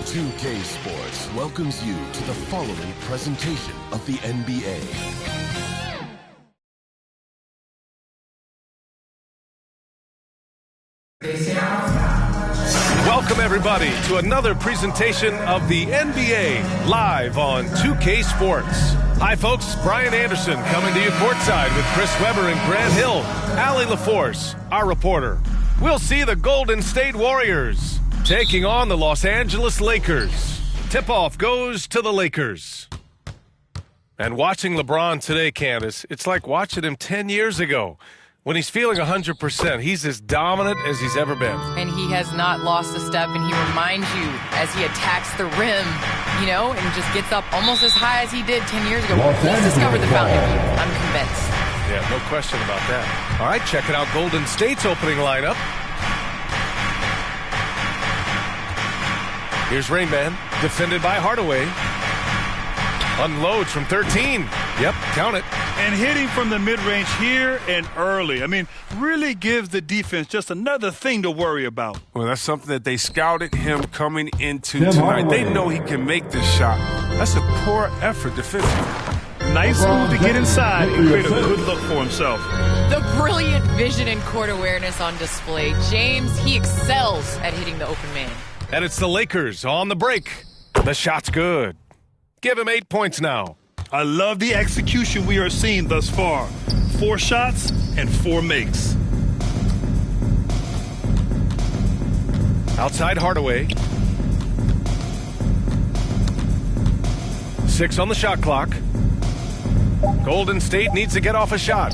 2K Sports welcomes you to the following presentation of the NBA. Welcome everybody to another presentation of the NBA live on 2K Sports. Hi folks, Brian Anderson coming to you courtside with Chris Webber and Grant Hill. Allie LaForce, our reporter. We'll see the Golden State Warriors taking on the Los Angeles Lakers. Tip-off goes to the Lakers. And watching LeBron today, Candace, it's like watching him 10 years ago. When he's feeling 100%, he's as dominant as he's ever been. And he has not lost a step, and he reminds you as he attacks the rim, and just gets up almost as high as he did 10 years ago. He's discovered the fountain of youth. I'm convinced. Yeah, no question about that. All right, checking out Golden State's opening lineup. Here's Rain Man, defended by Hardaway. Unloads from 13. Yep, count it. And hitting from the mid-range here and early. I mean, really gives the defense just another thing to worry about. Well, that's something that they scouted him coming into tonight. They know he can make this shot. That's a poor effort defensively. Nice move to get inside and create a good look for himself. The brilliant vision and court awareness on display. James, he excels at hitting the open man. And it's the Lakers on the break. The shot's good. Give him 8 points now. I love the execution we are seeing thus far. 4 shots and 4 makes. Outside Hardaway. 6 on the shot clock. Golden State needs to get off a shot.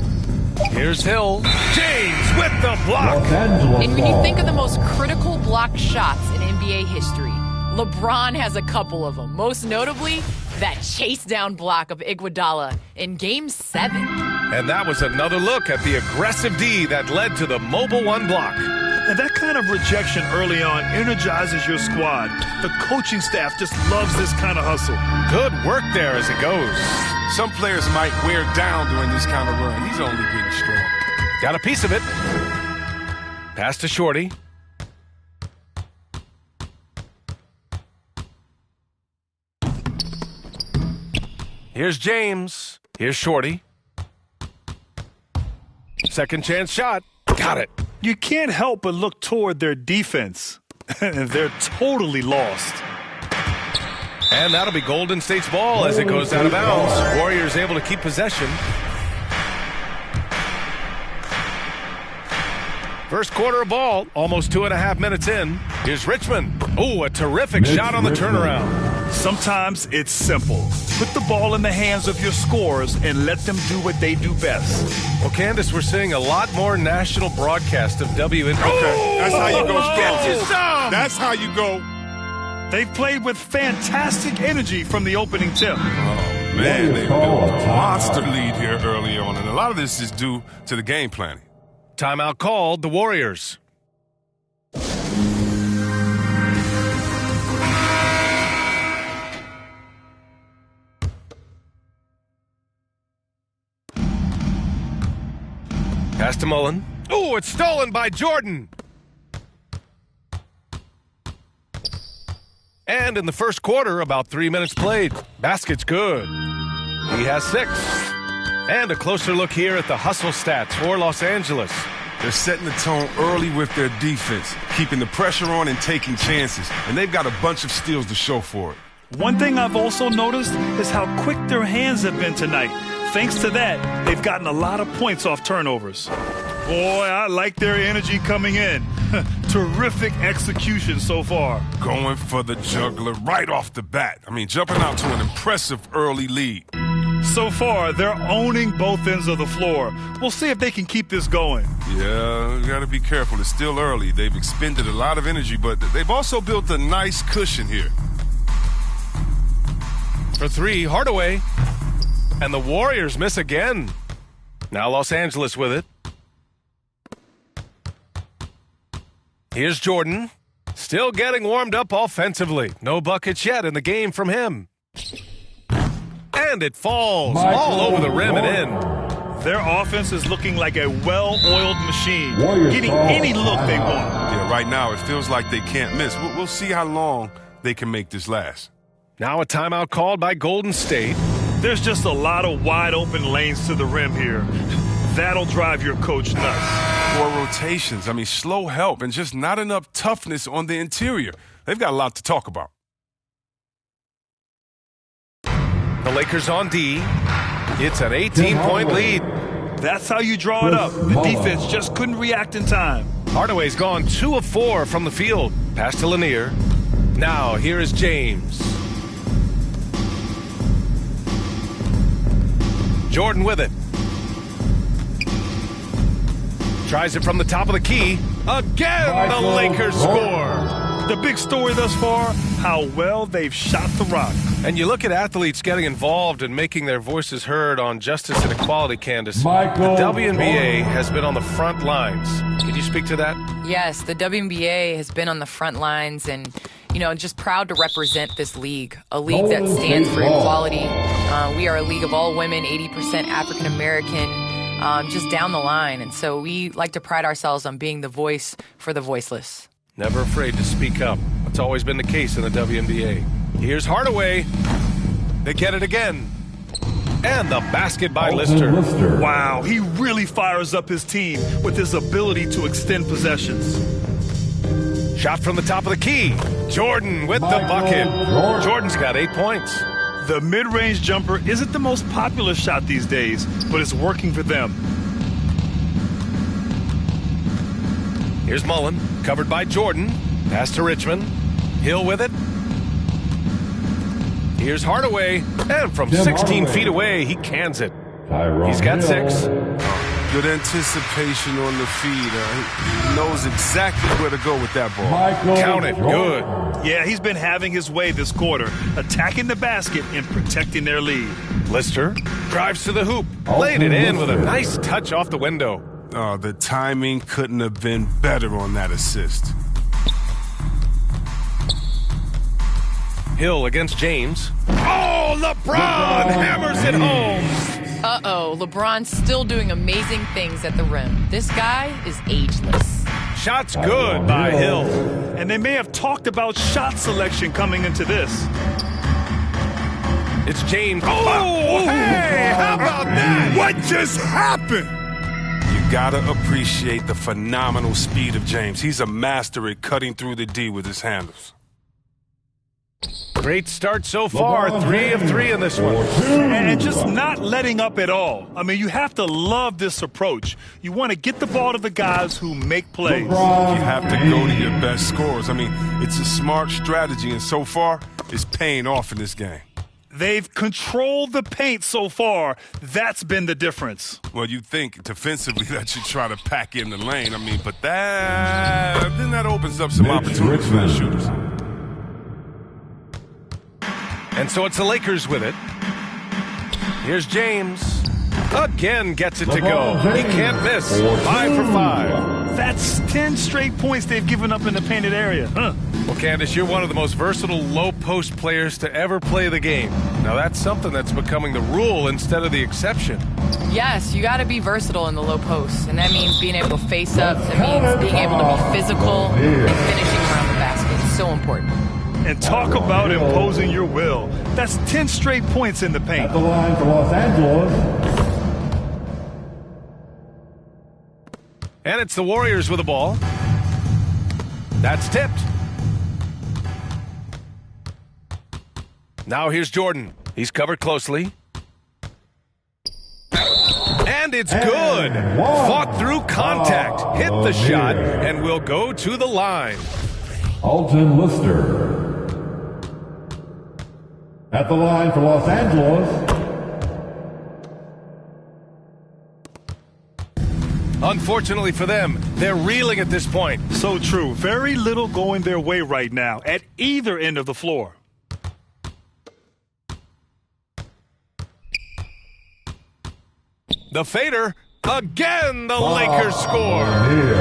Here's Hill. James with the block. And when you think of the most critical block shots in NBA history, LeBron has a couple of them. Most notably, that chase down block of Iguodala in Game 7. And that was another look at the aggressive D that led to the mobile 1 block. And that kind of rejection early on energizes your squad. The coaching staff just loves this kind of hustle. Good work there as it goes. Some players might wear down during this kind of run. He's only getting strong. Got a piece of it. Pass to Shorty. Here's James. Here's Shorty. Second chance shot. Got it. You can't help but look toward their defense. They're totally lost. And that'll be Golden State's ball as it goes out of bounds. Warriors able to keep possession. First quarter of ball, almost 2.5 minutes in. Here's Richmond. Oh, a terrific shot on the turnaround. Sometimes it's simple. Put the ball in the hands of your scorers and let them do what they do best. Well, Candace, we're seeing a lot more national broadcast of WNBA. Okay, that's how you go. Get you some! That's how you go. They've played with fantastic energy from the opening tip. Oh, man, they built a monster lead here early on, and a lot of this is due to the game planning. Timeout called, the Warriors. Pass to Mullen. Oh, it's stolen by Jordan. And in the first quarter, about 3 minutes played. Basket's good. He has 6. And a closer look here at the hustle stats for Los Angeles. They're setting the tone early with their defense, keeping the pressure on and taking chances. And they've got a bunch of steals to show for it. One thing I've also noticed is how quick their hands have been tonight. Thanks to that, they've gotten a lot of points off turnovers. Boy, I like their energy coming in. Terrific execution so far. Going for the juggler right off the bat. I mean, jumping out to an impressive early lead. So far, they're owning both ends of the floor. We'll see if they can keep this going. Yeah, you got to be careful. It's still early. They've expended a lot of energy, but they've also built a nice cushion here. For 3, Hardaway. And the Warriors miss again. Now Los Angeles with it. Here's Jordan. Still getting warmed up offensively. No buckets yet in the game from him. And it falls all over the rim and in. Their offense is looking like a well-oiled machine, getting any look they want. Yeah, right now it feels like they can't miss. We'll see how long they can make this last. Now a timeout called by Golden State. There's just a lot of wide-open lanes to the rim here. That'll drive your coach nuts. Poor rotations. I mean, slow help and just not enough toughness on the interior. They've got a lot to talk about. The Lakers on D. It's an 18-point lead. That's how you draw it up. The defense just couldn't react in time. Hardaway's gone 2 of 4 from the field. Pass to Lanier. Now here is James. Jordan with it. Tries it from the top of the key. Again, the Lakers score. The big story thus far, how well they've shot the rock. And you look at athletes getting involved and making their voices heard on justice and equality, Candace. The WNBA has been on the front lines. Can you speak to that? Yes, the WNBA has been on the front lines, and just proud to represent this league, a league that stands for equality. We are a league of all women, 80% African American, just down the line. And so we like to pride ourselves on being the voice for the voiceless. Never afraid to speak up. That's always been the case in the WNBA. Here's Hardaway. They get it again. And the basket by Lister. Wow, he really fires up his team with his ability to extend possessions. Shot from the top of the key. Jordan with the bucket. Jordan's got 8 points. The mid-range jumper isn't the most popular shot these days, but it's working for them. Here's Mullen, covered by Jordan. Pass to Richmond. Hill with it. Here's Hardaway, and from 16 feet away, he cans it. He's got 6. Good anticipation on the feed. He knows exactly where to go with that ball. Count it. Good. Yeah, he's been having his way this quarter, attacking the basket and protecting their lead. Lister drives to the hoop, laid it in with a nice touch off the window. Oh, the timing couldn't have been better on that assist. Hill against James. Oh, LeBron hammers it home. Uh-oh, LeBron's still doing amazing things at the rim. This guy is ageless. Shot's good by Hill. And they may have talked about shot selection coming into this. It's James. Oh, hey, how about that? What just happened? You gotta appreciate the phenomenal speed of James. He's a master at cutting through the D with his handles. Great start so far. 3 of 3 in this one. And just not letting up at all. I mean, you have to love this approach. You want to get the ball to the guys who make plays. You have to go to your best scorers. I mean, it's a smart strategy, and so far, it's paying off in this game. They've controlled the paint so far. That's been the difference. Well, you think defensively that you try to pack in the lane. I mean, but then that opens up some opportunities for the shooters. And so it's the Lakers with it. Here's James. Again gets it to go. He can't miss. 5 for 5. That's 10 straight points they've given up in the painted area. Well, Candace, you're one of the most versatile low-post players to ever play the game. Now, that's something that's becoming the rule instead of the exception. Yes, you got to be versatile in the low post, and that means being able to face up. That means being able to be physical and finishing around the basket. It's so important. And talk about imposing your will. That's 10 straight points in the paint. At the line for Los Angeles. And it's the Warriors with the ball. That's tipped. Now here's Jordan. He's covered closely. And it's good. Fought through contact. Hit the shot and will go to the line. Alton Lister. At the line for Los Angeles. Unfortunately for them, they're reeling at this point. So true. Very little going their way right now at either end of the floor. The fader. Again, the Lakers score.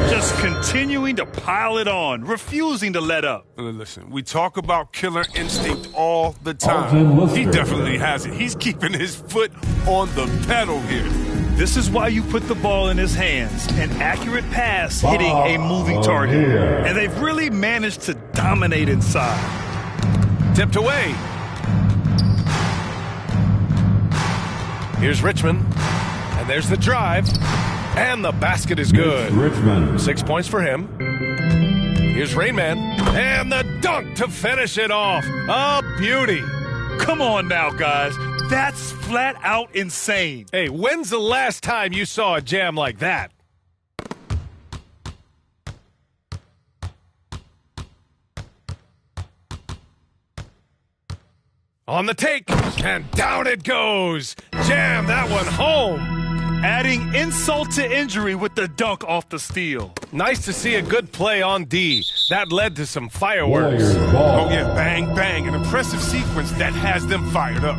Just continuing to pile it on, refusing to let up. Listen, we talk about killer instinct all the time. He definitely has it. He's keeping his foot on the pedal here. This is why you put the ball in his hands. An accurate pass hitting a moving target. And they've really managed to dominate inside. Tipped away. Here's Richmond. And there's the drive. And the basket is good. Richmond. 6 points for him. Here's Rainman. And the dunk to finish it off. A beauty. Come on now, guys. That's flat out insane. Hey, when's the last time you saw a jam like that? On the take, and down it goes. Jam that one home. Adding insult to injury with the dunk off the steal. Nice to see a good play on D. That led to some fireworks. Oh, yeah, bang, bang. An impressive sequence that has them fired up.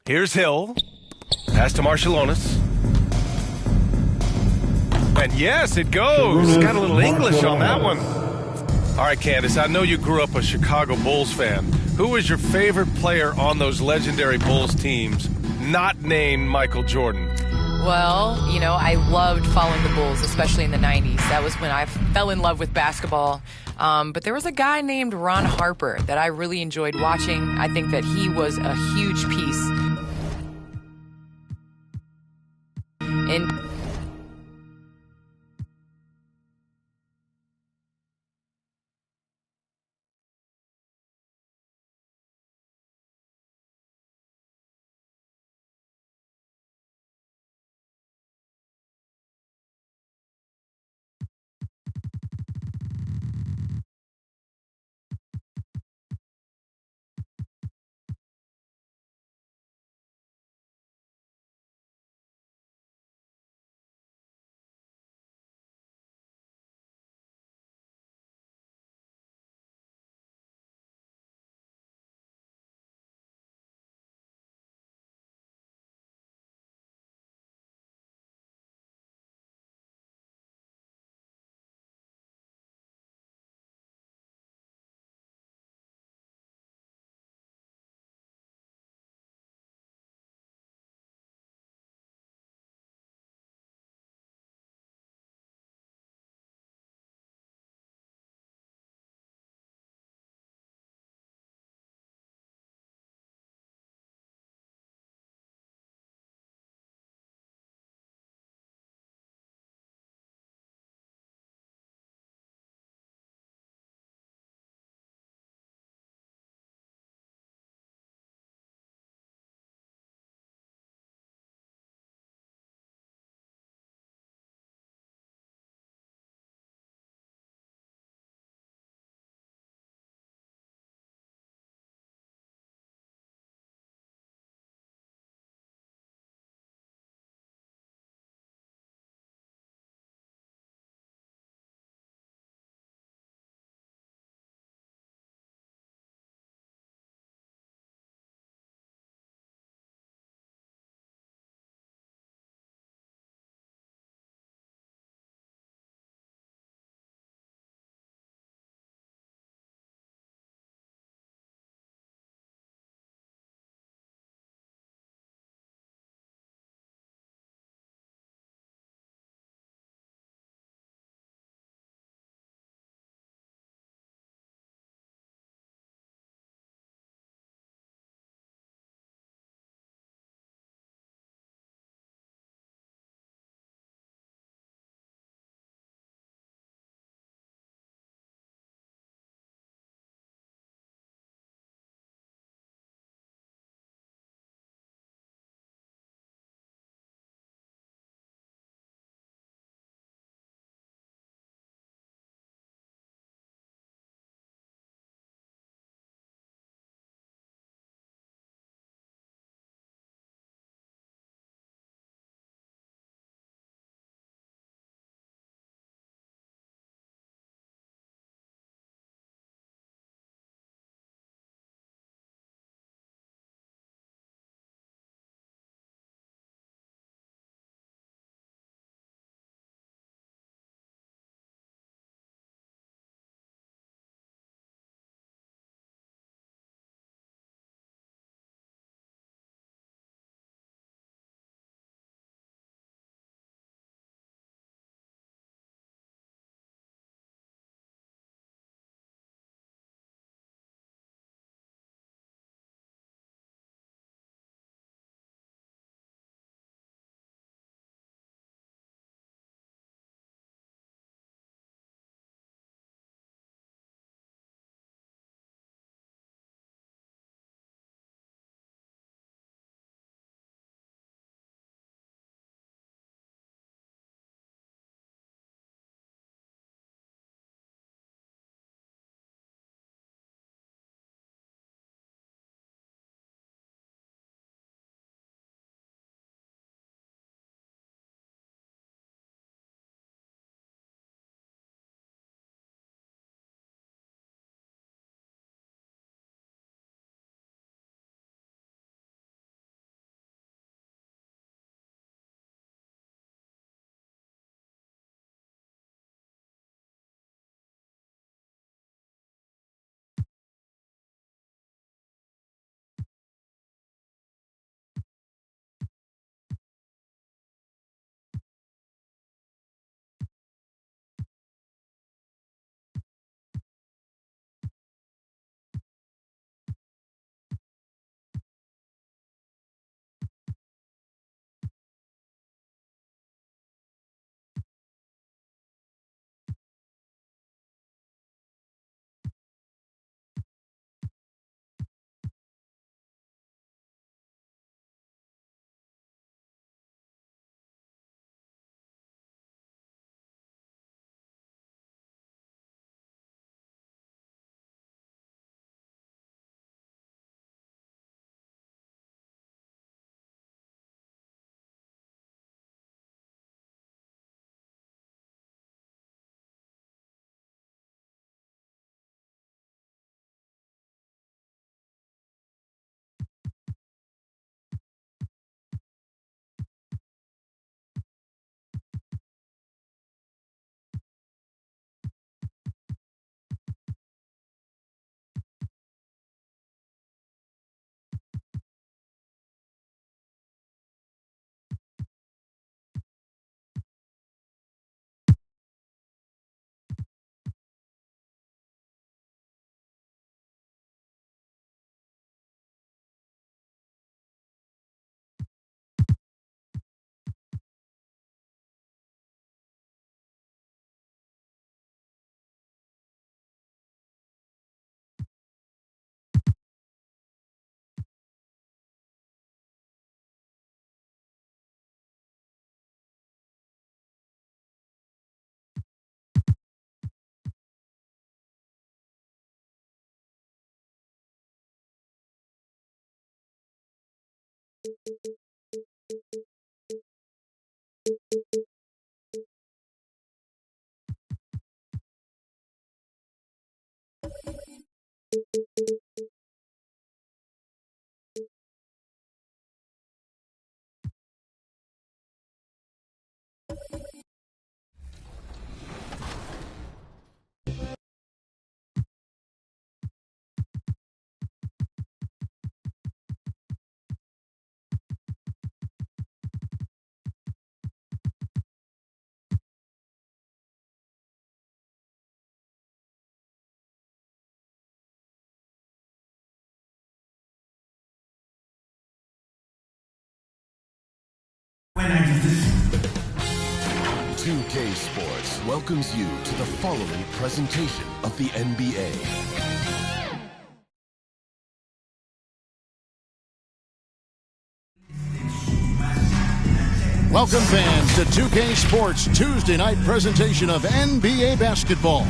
Here's Hill. Pass to Marshallonis. And yes, it goes. Got a little English on that one. All right, Candace, I know you grew up a Chicago Bulls fan. Who was your favorite player on those legendary Bulls teams, not named Michael Jordan? Well, I loved following the Bulls, especially in the 90s. That was when I fell in love with basketball. But there was a guy named Ron Harper that I really enjoyed watching. I think that he was a huge piece. And 2K Sports welcomes you to the following presentation of the NBA. Welcome fans to 2K Sports Tuesday night presentation of NBA basketball.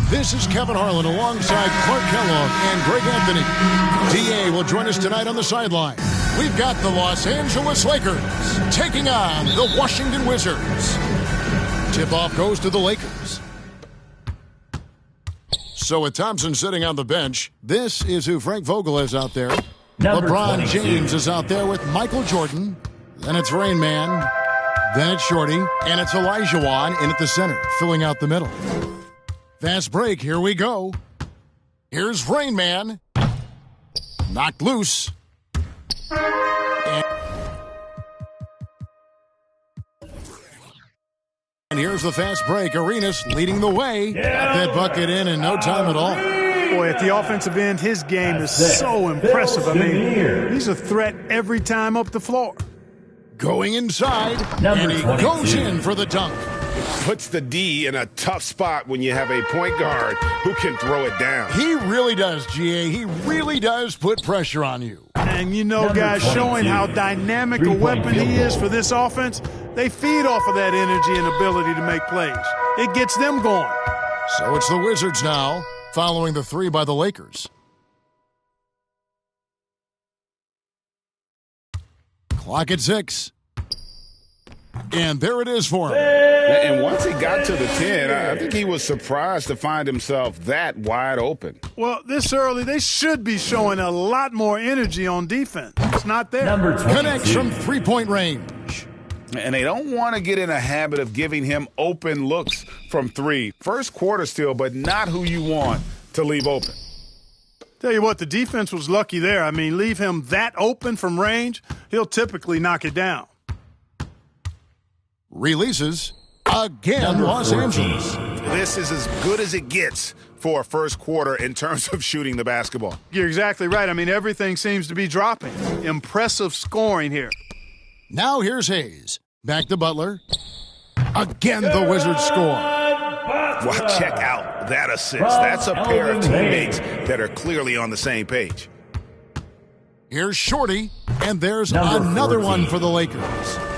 This is Kevin Harlan alongside Clark Kellogg and Greg Anthony. DA will join us tonight on the sideline. We've got the Los Angeles Lakers taking on the Washington Wizards. Tip-off goes to the Lakers. So with Thompson sitting on the bench, this is who Frank Vogel is out there. LeBron James is out there with Michael Jordan. Then it's Rain Man. Then it's Shorty. And it's Olajuwon in at the center, filling out the middle. Fast break, here we go. Here's Rain Man. Knocked loose. And here's the fast break. Arenas leading the way. Got that bucket in no time at all. Boy, at the offensive end, his game is so impressive. I mean, he's a threat every time up the floor. Going inside, and he goes in for the dunk. Puts the D in a tough spot when you have a point guard who can throw it down. He really does, GA. He really does put pressure on you. And you know, guys, showing how dynamic a weapon he is for this offense, they feed off of that energy and ability to make plays. It gets them going. So it's the Wizards now, following the three by the Lakers. Clock at 6. And there it is for him. And once he got to the 10, I think he was surprised to find himself that wide open. Well, this early, they should be showing a lot more energy on defense. It's not there. Connects from three-point range. And they don't want to get in a habit of giving him open looks from three. First quarter still, but not who you want to leave open. Tell you what, the defense was lucky there. I mean, leave him that open from range, he'll typically knock it down. Releases again, Los Angeles. This is as good as it gets for a first quarter in terms of shooting the basketball. You're exactly right. I mean, everything seems to be dropping. Impressive scoring here. Now here's Hayes. Back to Butler. Again, the Wizards score. Well, check out that assist. That's a pair of teammates that are clearly on the same page. Here's Shorty, and there's another one for the Lakers.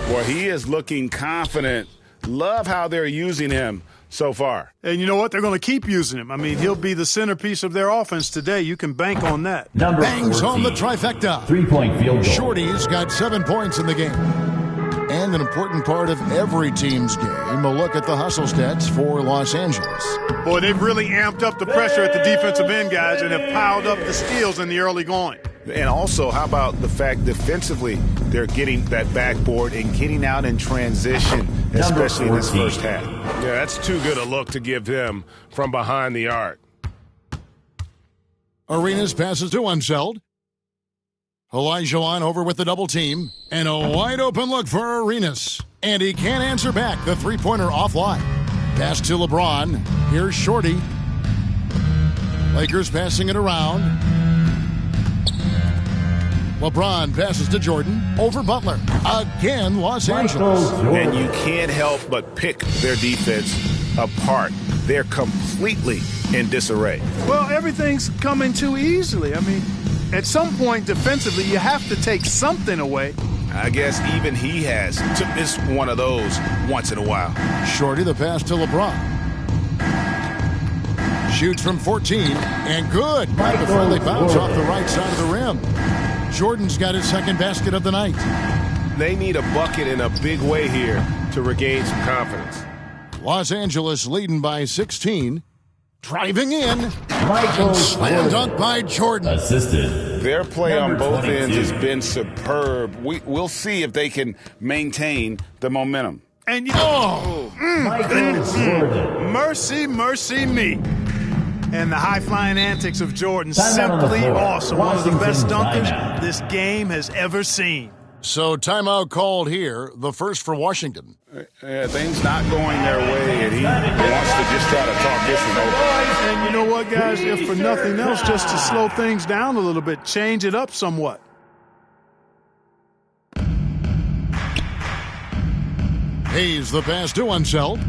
Well, he is looking confident. Love how they're using him so far. And you know what? They're going to keep using him. I mean, he'll be the centerpiece of their offense today. You can bank on that. Bangs home the trifecta. 3-point field goal. Shorty's got 7 points in the game. And an important part of every team's game, a look at the hustle stats for Los Angeles. Boy, they've really amped up the pressure at the defensive end, guys, and have piled up the steals in the early going. And also, how about the fact defensively they're getting that backboard and getting out in transition, especially in this first half. Yeah, that's too good a look to give him from behind the arc. Arenas passes to Unseld. Olajuwon over with the double team. And a wide open look for Arenas. And he can't answer back. The three-pointer offline. Pass to LeBron. Here's Shorty. Lakers passing it around. LeBron passes to Jordan. Over Butler. Again, Los Angeles. And you can't help but pick their defense apart. They're completely in disarray. Well, everything's coming too easily. I mean, at some point defensively, you have to take something away. I guess even he has to miss one of those once in a while. Shorty, the pass to LeBron. Shoots from 14, and good. Right before they bounce off the right side of the rim. Jordan's got his second basket of the night. They need a bucket in a big way here to regain some confidence. Los Angeles leading by 16. Driving in. Michael Slam dunk by Jordan. Assisted. Their play on both 22. ends has been superb. We'll see if they can maintain the momentum. And Michael Jordan. mercy me. And the high-flying antics of Jordan, Timeout on the simply floor. awesome. One of the best Washington dunkers timeout. this game has ever seen. So timeout called here, the first for Washington. Things not going their way, and he wants to just try to talk this one over. And you know what, guys? If for nothing else, just to slow things down a little bit, change it up somewhat. Hayes the pass to Unseld.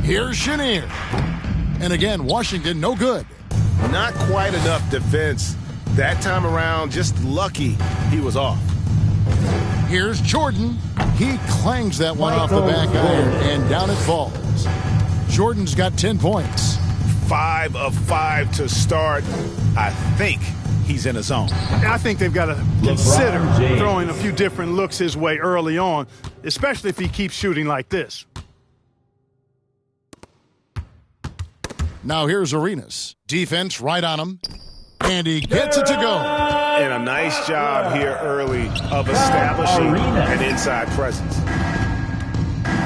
Here's Chenier. And again, Washington no good. Not quite enough defense. That time around, just lucky he was off. Here's Jordan. He clangs that one off the back iron, and down it falls. Jordan's got 10 points. 5 of 5 to start. I think he's in a zone. I think they've got to consider James. throwing a few different looks his way early on, especially if he keeps shooting like this. Now here's Arenas. Defense right on him. And he gets it to go. And a nice job here early of establishing an inside presence.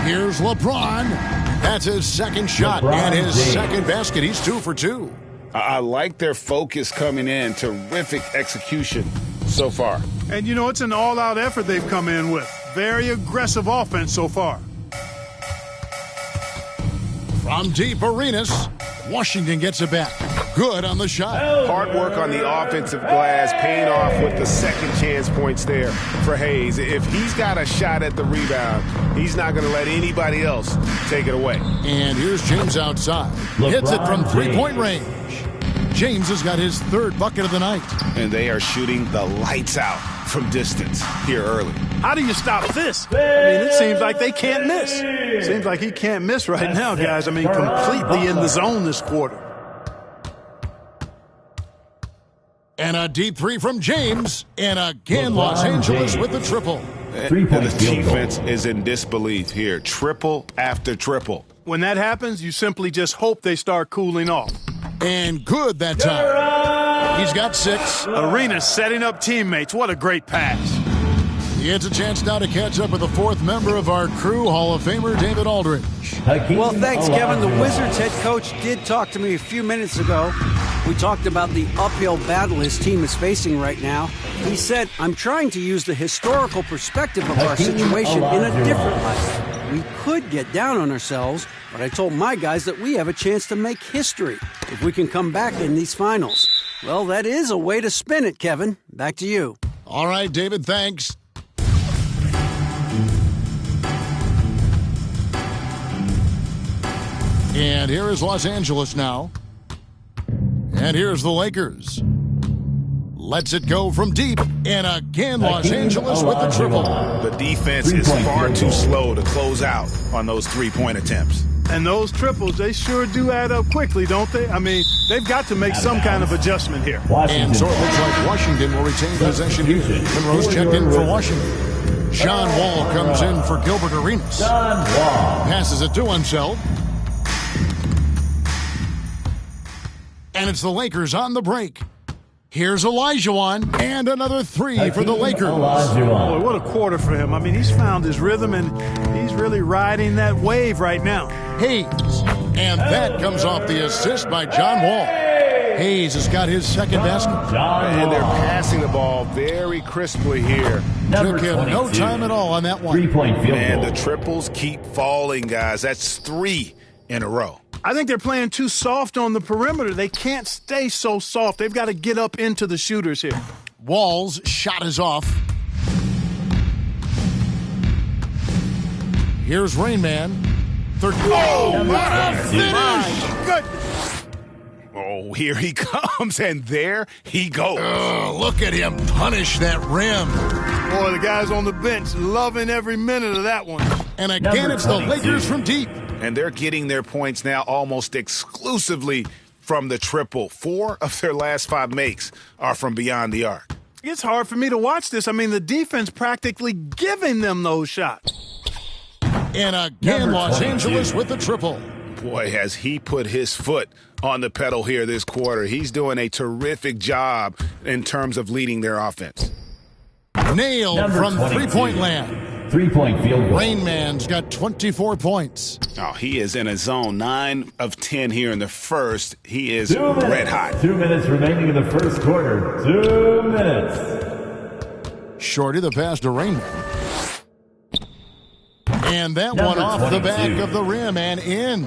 Here's LeBron. That's his second shot and his second basket. He's 2 for 2. I like their focus coming in. Terrific execution so far. And, you know, it's an all-out effort they've come in with. Very aggressive offense so far. From deep, Arenas. Washington gets it back. Good on the shot. Hard work on the offensive glass, paying off with the second chance points there for Hayes. If he's got a shot at the rebound, he's not going to let anybody else take it away. And here's James outside. Hits it from three-point range. James has got his third bucket of the night. And they are shooting the lights out from distance here early. How do you stop this? I mean, it seems like they can't miss. Seems like he can't miss right now, guys. I mean, completely in the zone this quarter. And a deep three from James. And again, Los Angeles with the triple. And the defense is in disbelief here. Triple after triple. When that happens, you simply just hope they start cooling off. And good that time. He's got 6. Arenas setting up teammates. What a great pass. He has a chance now to catch up with the fourth member of our crew, Hall of Famer David Aldridge. Well, thanks, Kevin. The Wizards head coach did talk to me a few minutes ago. We talked about the uphill battle his team is facing right now. He said, I'm trying to use the historical perspective of our situation in a different light. We could get down on ourselves, but I told my guys that we have a chance to make history if we can come back in these finals. Well, that is a way to spin it, Kevin. Back to you. All right, David, thanks. And here is Los Angeles now. And here's the Lakers. Lets it go from deep. And again, Los Angeles with the triple. The defense is far too slow to close out on those three-point attempts. And those triples, they sure do add up quickly, don't they? I mean, they've got to make some kind of adjustment here. And so it looks like Washington will retain possession here. Monroe's checked in for Washington. John Wall comes in for Gilbert Arenas. Passes it to Unseld. And it's the Lakers on the break. Here's Olajuwon, and another 3 for the Lakers. Boy, what a quarter for him. I mean, he's found his rhythm, and he's really riding that wave right now. Hayes, and that comes off the assist by John Wall. Hayes has got his second basket. And they're passing the ball very crisply here. Took him no time at all on that one. 3-point field goal. And the triples keep falling, guys. That's 3 in a row. I think they're playing too soft on the perimeter. They can't stay so soft. They've got to get up into the shooters here. Wall's shot is off. Here's Rain Man. Oh, what a finish! Goodness. Oh, here he comes, and there he goes. Oh, look at him punish that rim. Boy, the guys on the bench loving every minute of that one. And again, it's the Lakers from deep. And they're getting their points now almost exclusively from the triple. 4 of their last 5 makes are from beyond the arc. It's hard for me to watch this. I mean, the defense practically giving them those shots. And again, Los Angeles with the triple. Boy, has he put his foot on the pedal here this quarter. He's doing a terrific job in terms of leading their offense. Nailed from three-point land. 3-point field goal. Rain Man's got 24 points. Oh, he is in a zone. 9 of 10 here in the first. He is red hot. 2 minutes remaining in the first quarter. 2 minutes. Shorty the pass to Rain Man. And that one off 22. The back of the rim and in.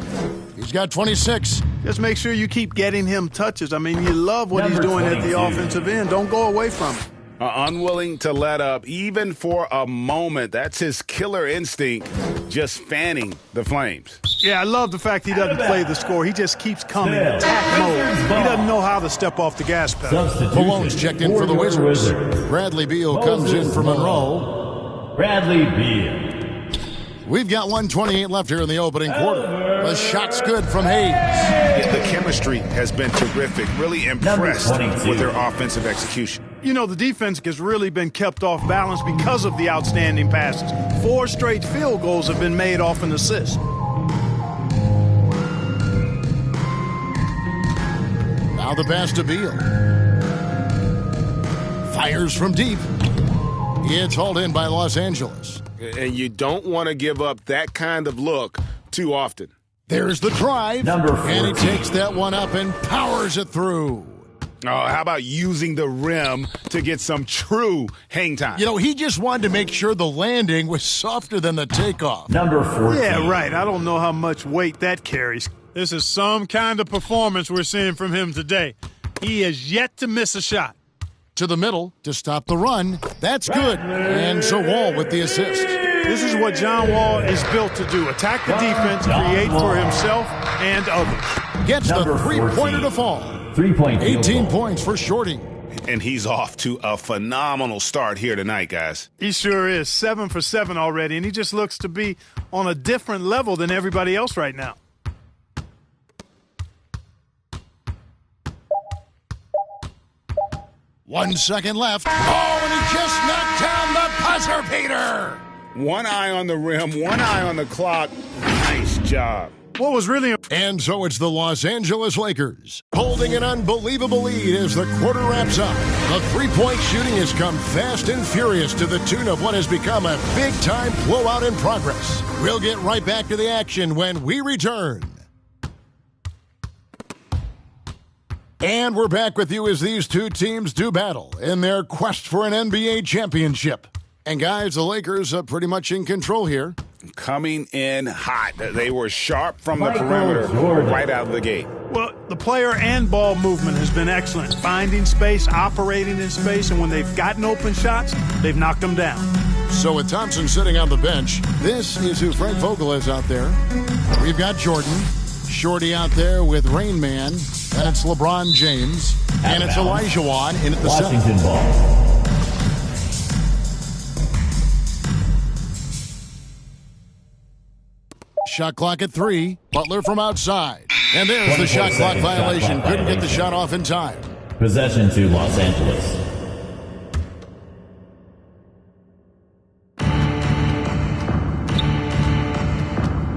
He's got 26. Just make sure you keep getting him touches. I mean, you love what he's doing 22. At the offensive end. Don't go away from it. Unwilling to let up, even for a moment. That's his killer instinct, just fanning the flames. Yeah, I love the fact he doesn't play the score. He just keeps coming. Attack mode. He doesn't know how to step off the gas pedal. Malone's checked in for the Wizards. Bradley Beal comes in for Monroe. Bradley Beal. We've got 1:28 left here in the opening quarter. The shot's good from Hayes. Yeah, the chemistry has been terrific. Really impressed with their offensive execution. You know, the defense has really been kept off balance because of the outstanding passes. 4 straight field goals have been made off an assist. Now the pass to Beal. Fires from deep. It's hauled in by Los Angeles. And you don't want to give up that kind of look too often. There's the drive. Number 14. And he takes that one up and powers it through. Oh, how about using the rim to get some true hang time? You know, he just wanted to make sure the landing was softer than the takeoff. Number 14. Yeah, right. I don't know how much weight that carries. This is some kind of performance we're seeing from him today. He has yet to miss a shot. To the middle to stop the run. That's good. And so Wall with the assist. This is what John Wall is built to do. Attack the defense, create for himself and others. Gets the three-pointer to fall. 3-point 18 points for Shorty. And he's off to a phenomenal start here tonight, guys. He sure is. 7 for 7 already, and he just looks to be on a different level than everybody else right now. One second left. Oh, and he just knocked down the buzzer beater. One eye on the rim, one eye on the clock. Nice job. What was really... And so it's the Los Angeles Lakers holding an unbelievable lead as the quarter wraps up. The three-point shooting has come fast and furious to the tune of what has become a big-time blowout in progress. We'll get right back to the action when we return. And we're back with you as these two teams do battle in their quest for an NBA championship. And guys, the Lakers are pretty much in control here. Coming in hot. They were sharp from the perimeter right out of the gate. Well, the player and ball movement has been excellent. Finding space, operating in space, and when they've gotten open shots, they've knocked them down. So with Thompson sitting on the bench, this is who Frank Vogel is out there. We've got Jordan, Shorty out there with Rain Man, and it's LeBron James, and it's Olajuwon in at the center. Washington ball. Shot clock at 3. Butler from outside. And there's the shot clock violation. Couldn't get the shot off in time. Possession to Los Angeles.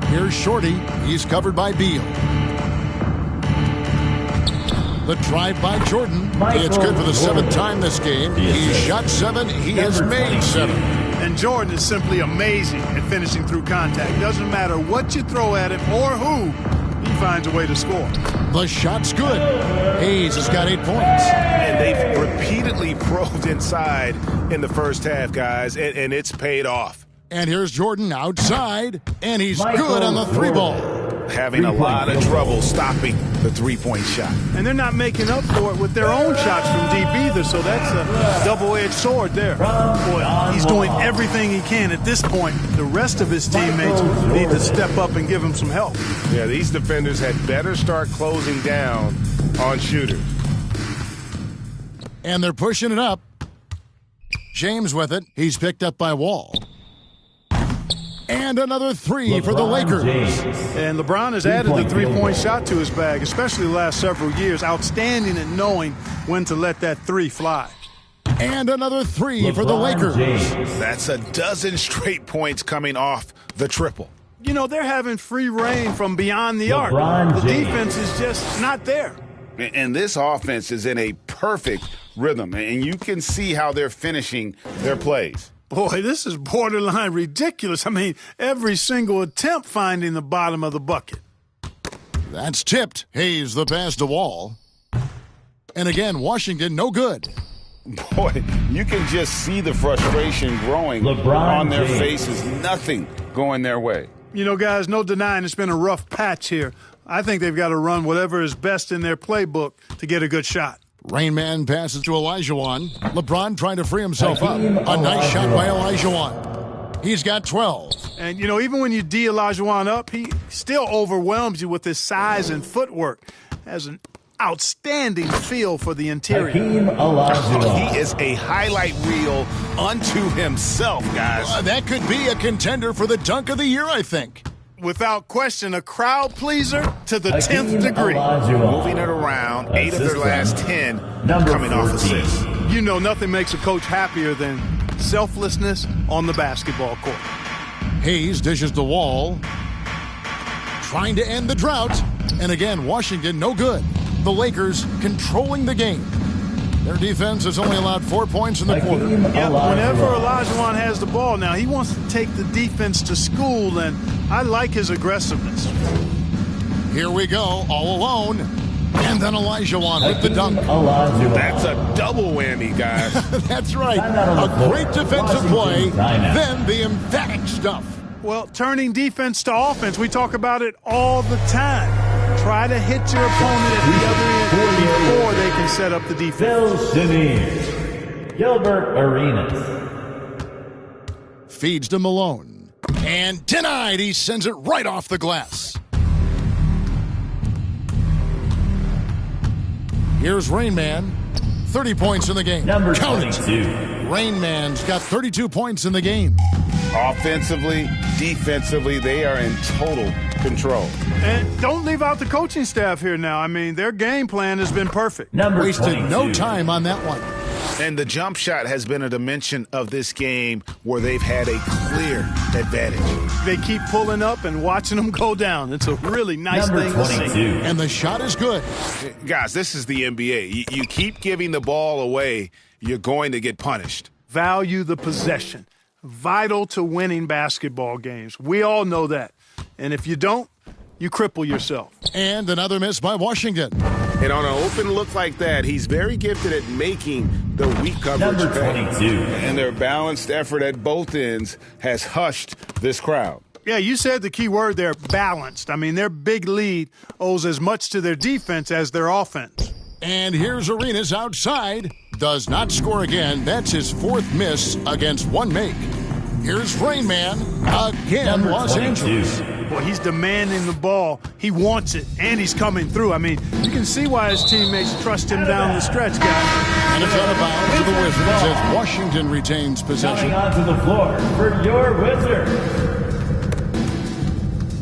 Here's Shorty. He's covered by Beal. The drive by Jordan. It's good for the 7th time this game. He shot 7. He has made 7. And Jordan is simply amazing at finishing through contact. Doesn't matter what you throw at him or who, he finds a way to score. The shot's good. Hayes has got 8 points. And they've repeatedly probed inside in the first half, guys, and it's paid off. And here's Jordan outside, and he's good on the 3-ball. Having a lot of trouble stopping the three-point shot. And they're not making up for it with their own shots from deep either, so that's a double-edged sword there. Boy, he's doing everything he can at this point. The rest of his teammates need to step up and give him some help. Yeah, these defenders had better start closing down on shooters. And they're pushing it up. James with it. He's picked up by Wall. And another three for the Lakers. And LeBron has added the three-point shot to his bag, especially the last several years. Outstanding at knowing when to let that three fly. And another three for the Lakers. That's a dozen straight points coming off the triple. You know, they're having free reign from beyond the arc. The defense is just not there. And this offense is in a perfect rhythm, and you can see how they're finishing their plays. Boy, this is borderline ridiculous. I mean, every single attempt finding the bottom of the bucket. That's tipped. Hayes the pass to Wall. And again, Washington no good. Boy, you can just see the frustration growing on their faces. Nothing going their way. You know, guys, no denying it's been a rough patch here. I think they've got to run whatever is best in their playbook to get a good shot. Rain Man passes to Olajuwon. LeBron trying to free himself up. A nice shot by Olajuwon. He's got 12. And, you know, even when you D Olajuwon up, he still overwhelms you with his size and footwork. Has an outstanding feel for the interior. He is a highlight reel unto himself, guys. That could be a contender for the dunk of the year, I think. Without question, a crowd pleaser to the 10th degree. Moving it around, 8 of their last 10 coming off assists. You know, nothing makes a coach happier than selflessness on the basketball court. Hayes dishes the Wall. Trying to end the drought. And again, Washington no good. The Lakers controlling the game. Their defense has only allowed 4 points in the quarter. Yeah, whenever Olajuwon has the ball now, he wants to take the defense to school, and I like his aggressiveness. Here we go, all alone. And then Olajuwon with the dunk. That's a double whammy, guys. That's right. A great defensive play, then the emphatic stuff. Well, turning defense to offense, we talk about it all the time. Try to hit your opponent at the other end before they can set up the defense. Bill Simmons. Gilbert Arenas. Feeds to Malone. And denied. He sends it right off the glass. Here's Rain Man. 30 points in the game. Number Count 22. It. Rain Man's got 32 points in the game. Offensively, defensively, they are in total control. And don't leave out the coaching staff here now. I mean, their game plan has been perfect. Wasted 22. No time on that one. And the jump shot has been a dimension of this game where they've had a clear advantage. They keep pulling up and watching them go down. It's a really nice thing to see. And the shot is good. Guys, this is the NBA. You keep giving the ball away, you're going to get punished. Value the possession. Vital to winning basketball games. We all know that. And if you don't, you cripple yourself. And another miss by Washington. And on an open look like that, he's very gifted at making the weak coverage Number 22. And their balanced effort at both ends has hushed this crowd. Yeah, you said the key word there, balanced. I mean, their big lead owes as much to their defense as their offense. And here's Arenas outside. Does not score again. That's his 4th miss against one make. Here's Rain Man again, Number Los 22. Angeles. Well, he's demanding the ball. He wants it, and he's coming through. I mean, you can see why his teammates trust him down the stretch, guys. And it's out of bounds to the Wizards as Washington retains possession. Coming onto the floor for your Wizards.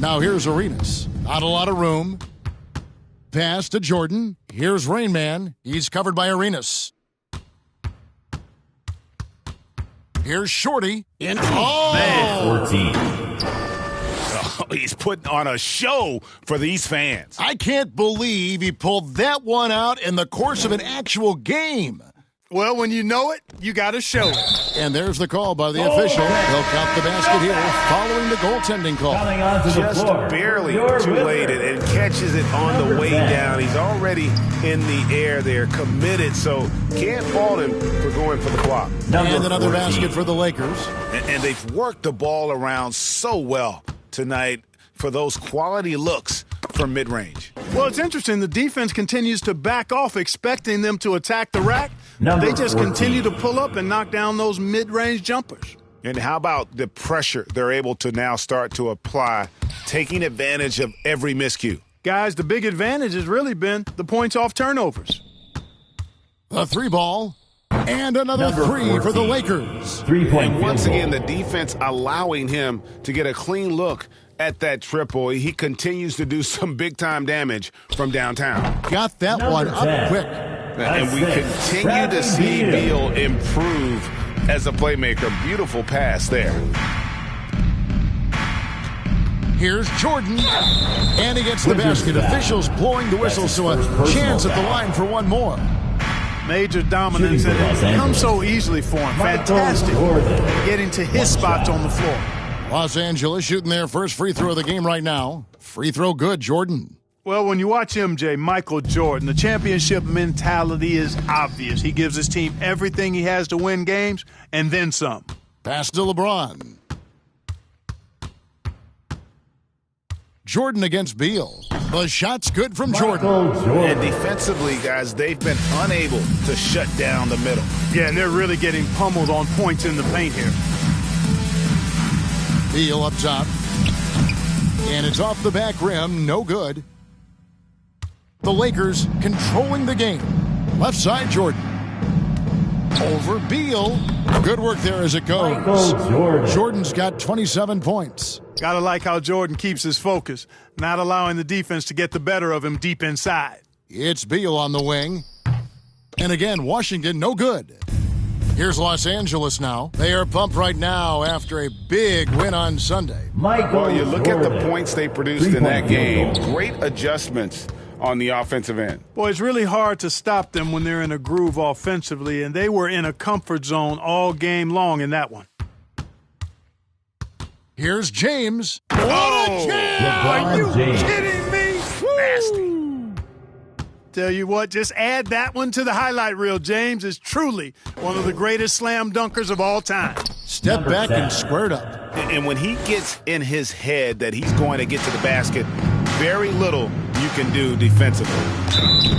Now here's Arenas. Not a lot of room. Pass to Jordan. Here's Rain Man. He's covered by Arenas. Here's Shorty. In 14. Oh, he's putting on a show for these fans. I can't believe he pulled that one out in the course of an actual game. Well, when you know it, you got to show it. And there's the call by the official. He'll count the basket here following the goaltending call. Coming onto the Just floor. barely too late and catches it on the way down. He's already in the air there, committed, so can't fault him for going for the block. And another basket for the Lakers. And they've worked the ball around so well tonight for those quality looks from mid-range. Well, it's interesting. The defense continues to back off, expecting them to attack the rack. They just continue to pull up and knock down those mid-range jumpers. And how about the pressure they're able to now start to apply, taking advantage of every miscue? Guys, the big advantage has really been the points off turnovers. The 3 ball. And another three for the Lakers. 3-point And once field again, goal. the defense allowing him to get a clean look at that triple. He continues to do some big-time damage from downtown. Got that one up 10. quick. And we continue to see Beal improve as a playmaker. Beautiful pass there. Here's Jordan. And he gets the basket. Officials blowing the whistle, so a chance at the line for one more. Major dominance, and it comes so easily for him. Fantastic getting to his spots on the floor. Los Angeles shooting their first free throw of the game right now. Free throw good, Jordan. Well, when you watch MJ, Michael Jordan, the championship mentality is obvious. He gives his team everything he has to win games, and then some. Pass to LeBron. Jordan against Beal. The shot's good from Jordan. And defensively, guys, they've been unable to shut down the middle. Yeah, and they're really getting pummeled on points in the paint here. Beal up top. And it's off the back rim. No good. The Lakers controlling the game. Left side, Jordan. Over Beal. Good work there as it goes. Jordan's got 27 points. Gotta like how Jordan keeps his focus, not allowing the defense to get the better of him deep inside. It's Beal on the wing. And again, Washington, no good. Here's Los Angeles now. They are pumped right now after a big win on Sunday. Well, you look at the points they produced in that game. Great adjustments on the offensive end. Boy, it's really hard to stop them when they're in a groove offensively, and they were in a comfort zone all game long in that one. Here's James. Oh! Are you James. kidding me? Nasty. Tell you what, just add that one to the highlight reel. James is truly one of the greatest slam dunkers of all time. Step back and squared up. And when he gets in his head that he's going to get to the basket, very little you can do defensively.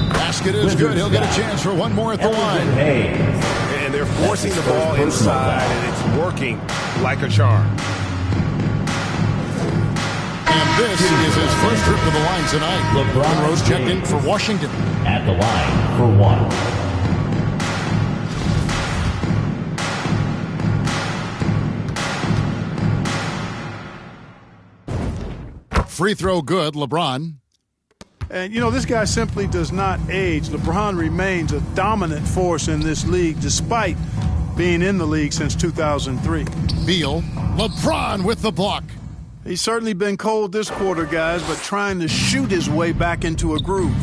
Basket is good. He'll get a chance for one more at the line. And they're forcing the ball inside, and it's working like a charm. And this is his first trip to the line tonight. Monroe's checked in for Washington. At the line for one. Free throw good, LeBron. And, you know, this guy simply does not age. LeBron remains a dominant force in this league despite being in the league since 2003. Beal. LeBron with the block. He's certainly been cold this quarter, guys, but trying to shoot his way back into a groove.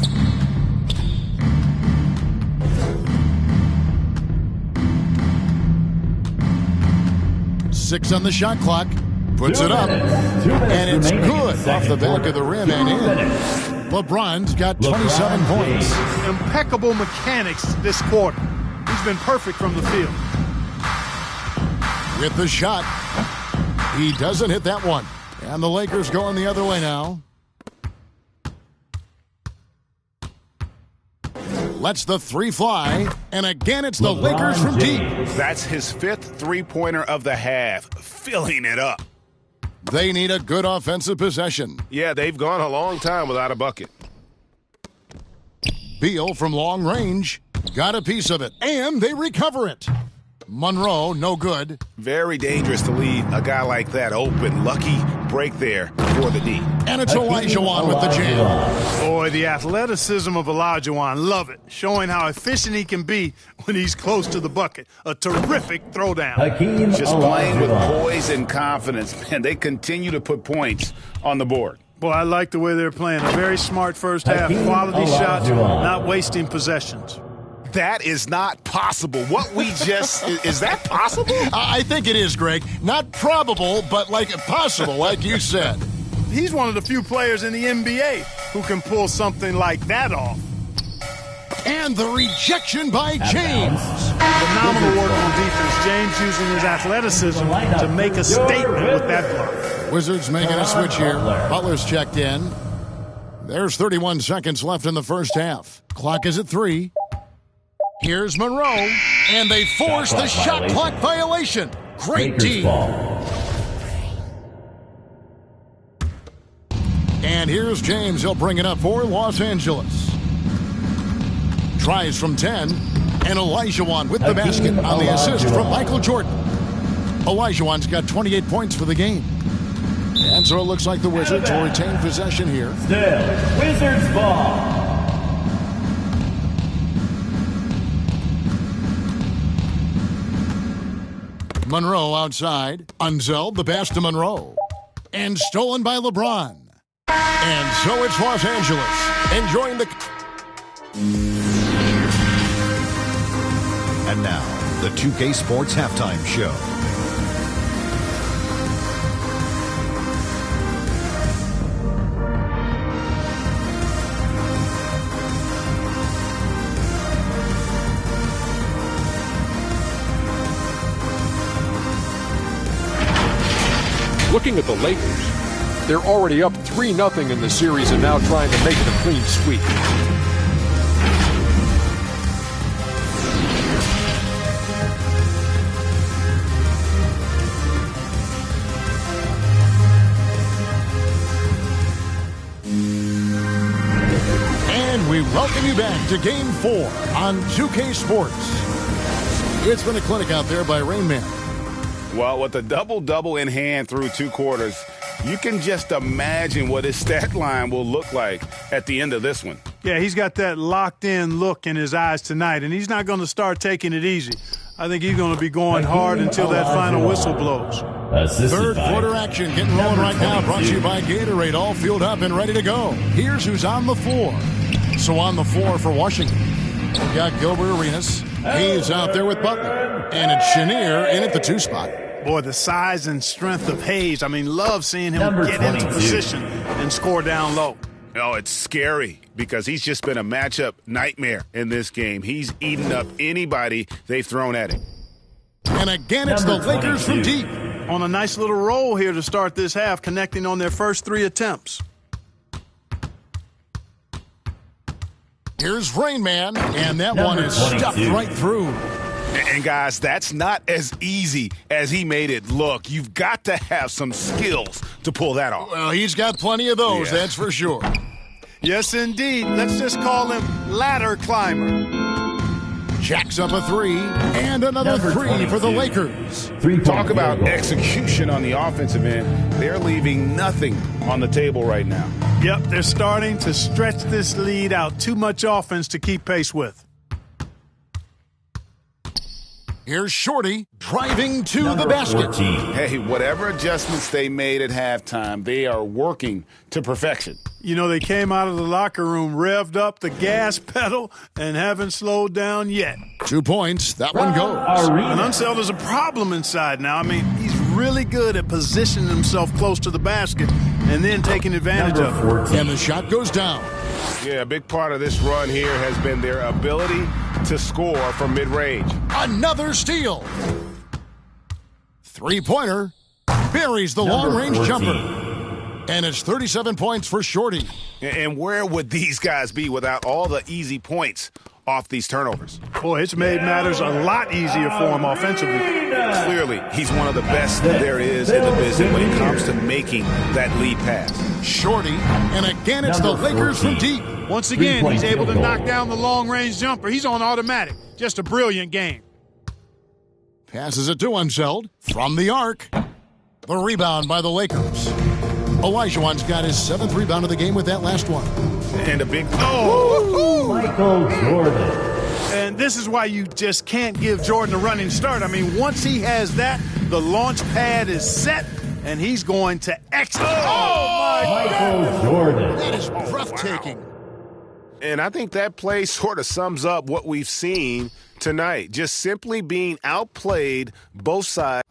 Six on the shot clock. Puts it up. And it's good off the back of the rim and in. LeBron's got 27 points. Impeccable mechanics this quarter. He's been perfect from the field. With the shot. He doesn't hit that one. And the Lakers going the other way now. Lets the three fly. And again, it's the Lakers from deep. That's his fifth three-pointer of the half, filling it up. They need a good offensive possession. Yeah, they've gone a long time without a bucket. Beal from long range. Got a piece of it. And they recover it. Monroe, no good. Very dangerous to leave a guy like that open. Lucky break there for the D. And it's Olajuwon with the jam. Boy, the athleticism of Olajuwon, love it. Showing how efficient he can be when he's close to the bucket. A terrific throwdown. Just playing with poise and confidence. Man, they continue to put points on the board. Boy, I like the way they're playing. A very smart first half. Quality shots, not wasting possessions. That is not possible. What we just, is that possible? I think it is, Greg. Not probable, but like possible, like you said. He's one of the few players in the NBA who can pull something like that off. And the rejection by James. Phenomenal work on defense. James using his athleticism to make a statement with that block. Wizards making a switch here. Butler's checked in. There's 31 seconds left in the first half. Clock is at 3. Here's Monroe, and they force the shot clock violation. Great team. And here's James. He'll bring it up for Los Angeles. Tries from 10. And Olajuwon with the basket on the assist from Michael Jordan. Olajuwon's got 28 points for the game. And so it looks like the Wizards will retain possession here. Still, Wizards ball. Monroe outside. Unzeld, the pass to Monroe. And stolen by LeBron. And so it's Los Angeles enjoying the... And now, the 2K Sports Halftime Show. Looking at the Lakers, they're already up 3-0 in the series and now trying to make it a clean sweep. And we welcome you back to Game 4 on 2K Sports. It's been a clinic out there by Rain Man. Well, with a double-double in hand through 2 quarters, you can just imagine what his stat line will look like at the end of this one. Yeah, he's got that locked-in look in his eyes tonight, and he's not going to start taking it easy. I think he's going to be going hard until that final whistle blows. Third quarter action getting rolling right now. Brought to you by Gatorade, all fueled up and ready to go. Here's who's on the floor. So on the floor for Washington, we got Gilbert Arenas. He's out there with Butler. And it's Chenier in at the 2 spot. Boy, the size and strength of Hayes. I mean, love seeing him get into position and score down low. Oh, it's scary because he's just been a matchup nightmare in this game. He's eaten up anybody they've thrown at him. And again, it's the Lakers from deep. On a nice little roll here to start this half, connecting on their first 3 attempts. Here's Rain Man, and that one is stuffed right through. And guys, that's not as easy as he made it look. You've got to have some skills to pull that off. Well, he's got plenty of those, that's for sure. Yes, indeed. Let's just call him ladder climber. Jacks up a 3, and another 3 for the Lakers. Talk about execution on the offensive end. They're leaving nothing on the table right now. Yep, they're starting to stretch this lead out. Too much offense to keep pace with. Here's Shorty driving to the basket. 14. Hey, whatever adjustments they made at halftime, they are working to perfection. You know, they came out of the locker room, revved up the gas pedal, and haven't slowed down yet. 2 points. That one goes. And Unseld is a problem inside now. I mean, he's really good at positioning himself close to the basket and then taking advantage of it. And the shot goes down. Yeah, a big part of this run here has been their ability to score from mid-range. Another steal. 3-pointer. Buries the long-range jumper. And it's 37 points for Shorty. And where would these guys be without all the easy points off these turnovers? Boy, it's made matters a lot easier for him offensively. Clearly, he's one of the best there is in the business when it comes to making that lead pass. Shorty, and again it's the Lakers from deep. Once again, he's able to knock down the long-range jumper. He's on automatic. Just a brilliant game. Passes it to Unseld from the arc. The rebound by the Lakers. Olajuwon's got his 7th rebound of the game with that last one. And a big... Michael Jordan. And this is why you just can't give Jordan a running start. I mean, once he has that, the launch pad is set, and he's going to execute. Michael Jordan. That is breathtaking. Wow. And I think that play sort of sums up what we've seen tonight. Just simply being outplayed both sides.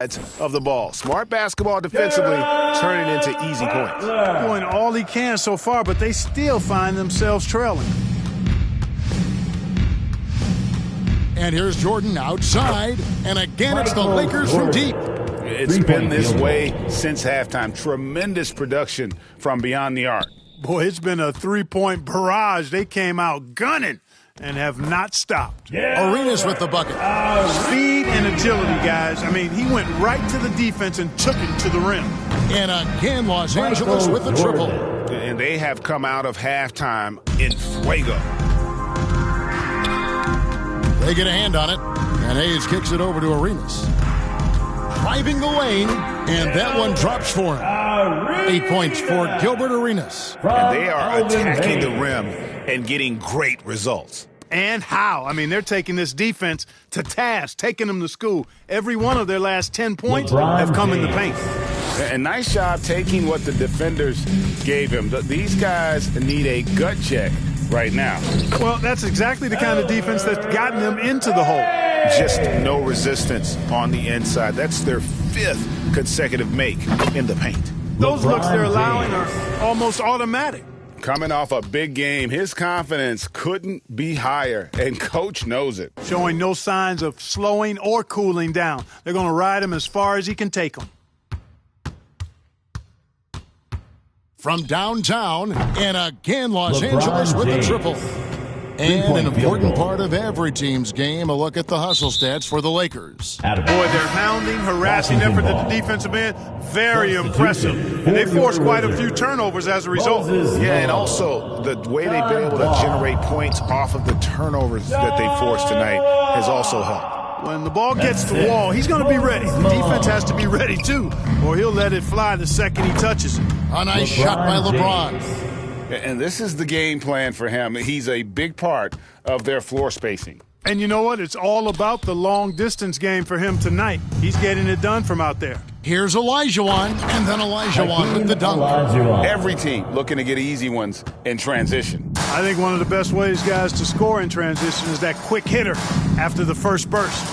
of the ball. Smart basketball defensively, turning into easy points. Doing all he can so far, but they still find themselves trailing. And here's Jordan outside, and again it's the Lakers from deep. It's been this way since halftime. Tremendous production from beyond the arc. Boy, it's been a three-point barrage. They came out gunning and have not stopped. Arenas with the bucket. Speed and agility, guys. I mean, he went right to the defense and took it to the rim. And again, Los Angeles with the triple. And they have come out of halftime in fuego. They get a hand on it, and Hayes kicks it over to Arenas. Driving the lane, and that one drops for him. 8 points for Gilbert Arenas. And they are attacking the rim and getting great results. And how? I mean, they're taking this defense to task, taking them to school. Every one of their last 10 points have come in the paint. And nice job taking what the defenders gave him. These guys need a gut check right now. Well, that's exactly the kind of defense that's gotten them into the hole. Just no resistance on the inside. That's their 5th consecutive make in the paint. Those looks they're allowing are almost automatic. Coming off a big game, his confidence couldn't be higher, and Coach knows it. Showing no signs of slowing or cooling down. They're going to ride him as far as he can take them. From downtown, and again, Los Angeles with the triple. And an important part of every team's game, a look at the hustle stats for the Lakers. Boy, their hounding, harassing effort at the defensive end, very impressive. And they forced quite a few turnovers as a result. Yeah, and also the way they've been able to generate points off of the turnovers that they forced tonight has also helped. When the ball gets to the wall, he's going to be ready. The defense has to be ready, too, or he'll let it fly the second he touches it. A nice shot by LeBron. And this is the game plan for him. He's a big part of their floor spacing. And you know what? It's all about the long-distance game for him tonight. He's getting it done from out there. Here's Olajuwon, and then Olajuwon with the dunk. Every team looking to get easy ones in transition. I think one of the best ways, guys, to score in transition is that quick hitter after the first burst.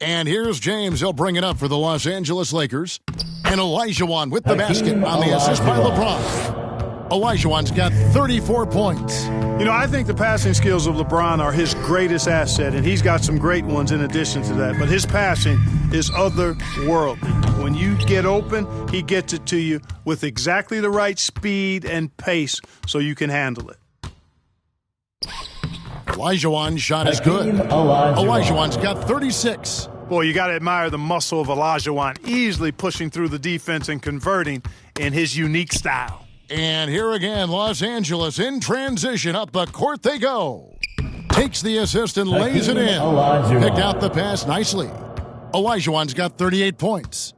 And here's James. He'll bring it up for the Los Angeles Lakers. And Olajuwon with the basket on the assist by LeBron. Olajuwon's got 34 points. You know, I think the passing skills of LeBron are his greatest asset, and he's got some great ones in addition to that. But his passing is otherworldly. When you get open, he gets it to you with exactly the right speed and pace so you can handle it. Olajuwon's shot is good. Olajuwon's got 36. Boy, you got to admire the muscle of Olajuwon, easily pushing through the defense and converting in his unique style. And here again, Los Angeles in transition. Up the court they go. Takes the assist and lays it in. Picked out the pass nicely. Olajuwon's got 38 points.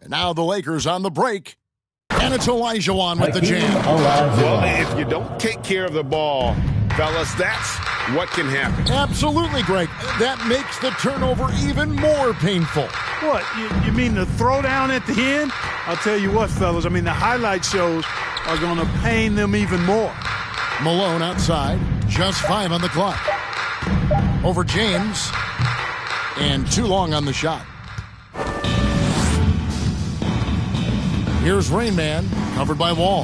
And now the Lakers on the break. And it's Olajuwon with the jam. Well, if you don't take care of the ball, fellas, that's what can happen. Absolutely, Greg. That makes the turnover even more painful. What, you mean the throwdown at the end? I'll tell you what, fellas, I mean, the highlight shows are going to pain them even more. Malone outside, just 5 on the clock. Over James, and too long on the shot. Here's Rain Man, covered by Wall.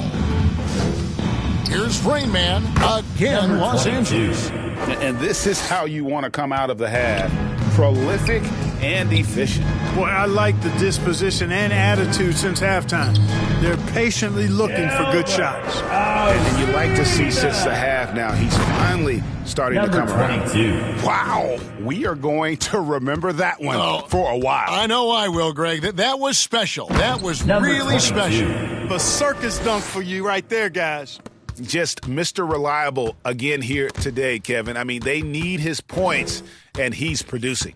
Here's Rain Man, again, Los Angeles. And this is how you want to come out of the half. Prolific and efficient. Boy, I like the disposition and attitude since halftime. They're patiently looking for good shots. And you like to see since the half now, he's finally starting to come around. Wow, we are going to remember that one for a while. I know I will, Greg. That was special. That was really special. The circus dunk for you right there, guys. Just Mr. Reliable again here today, Kevin. I mean, they need his points, and he's producing.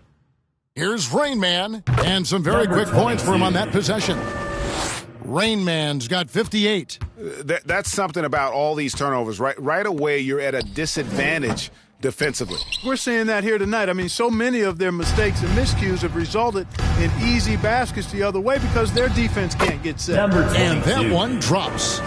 Here's Rain Man, and some very quick points for him on that possession. Rain Man's got 58. That's something about all these turnovers. Right away, you're at a disadvantage defensively. We're seeing that here tonight. I mean, so many of their mistakes and miscues have resulted in easy baskets the other way because their defense can't get set. And that one drops.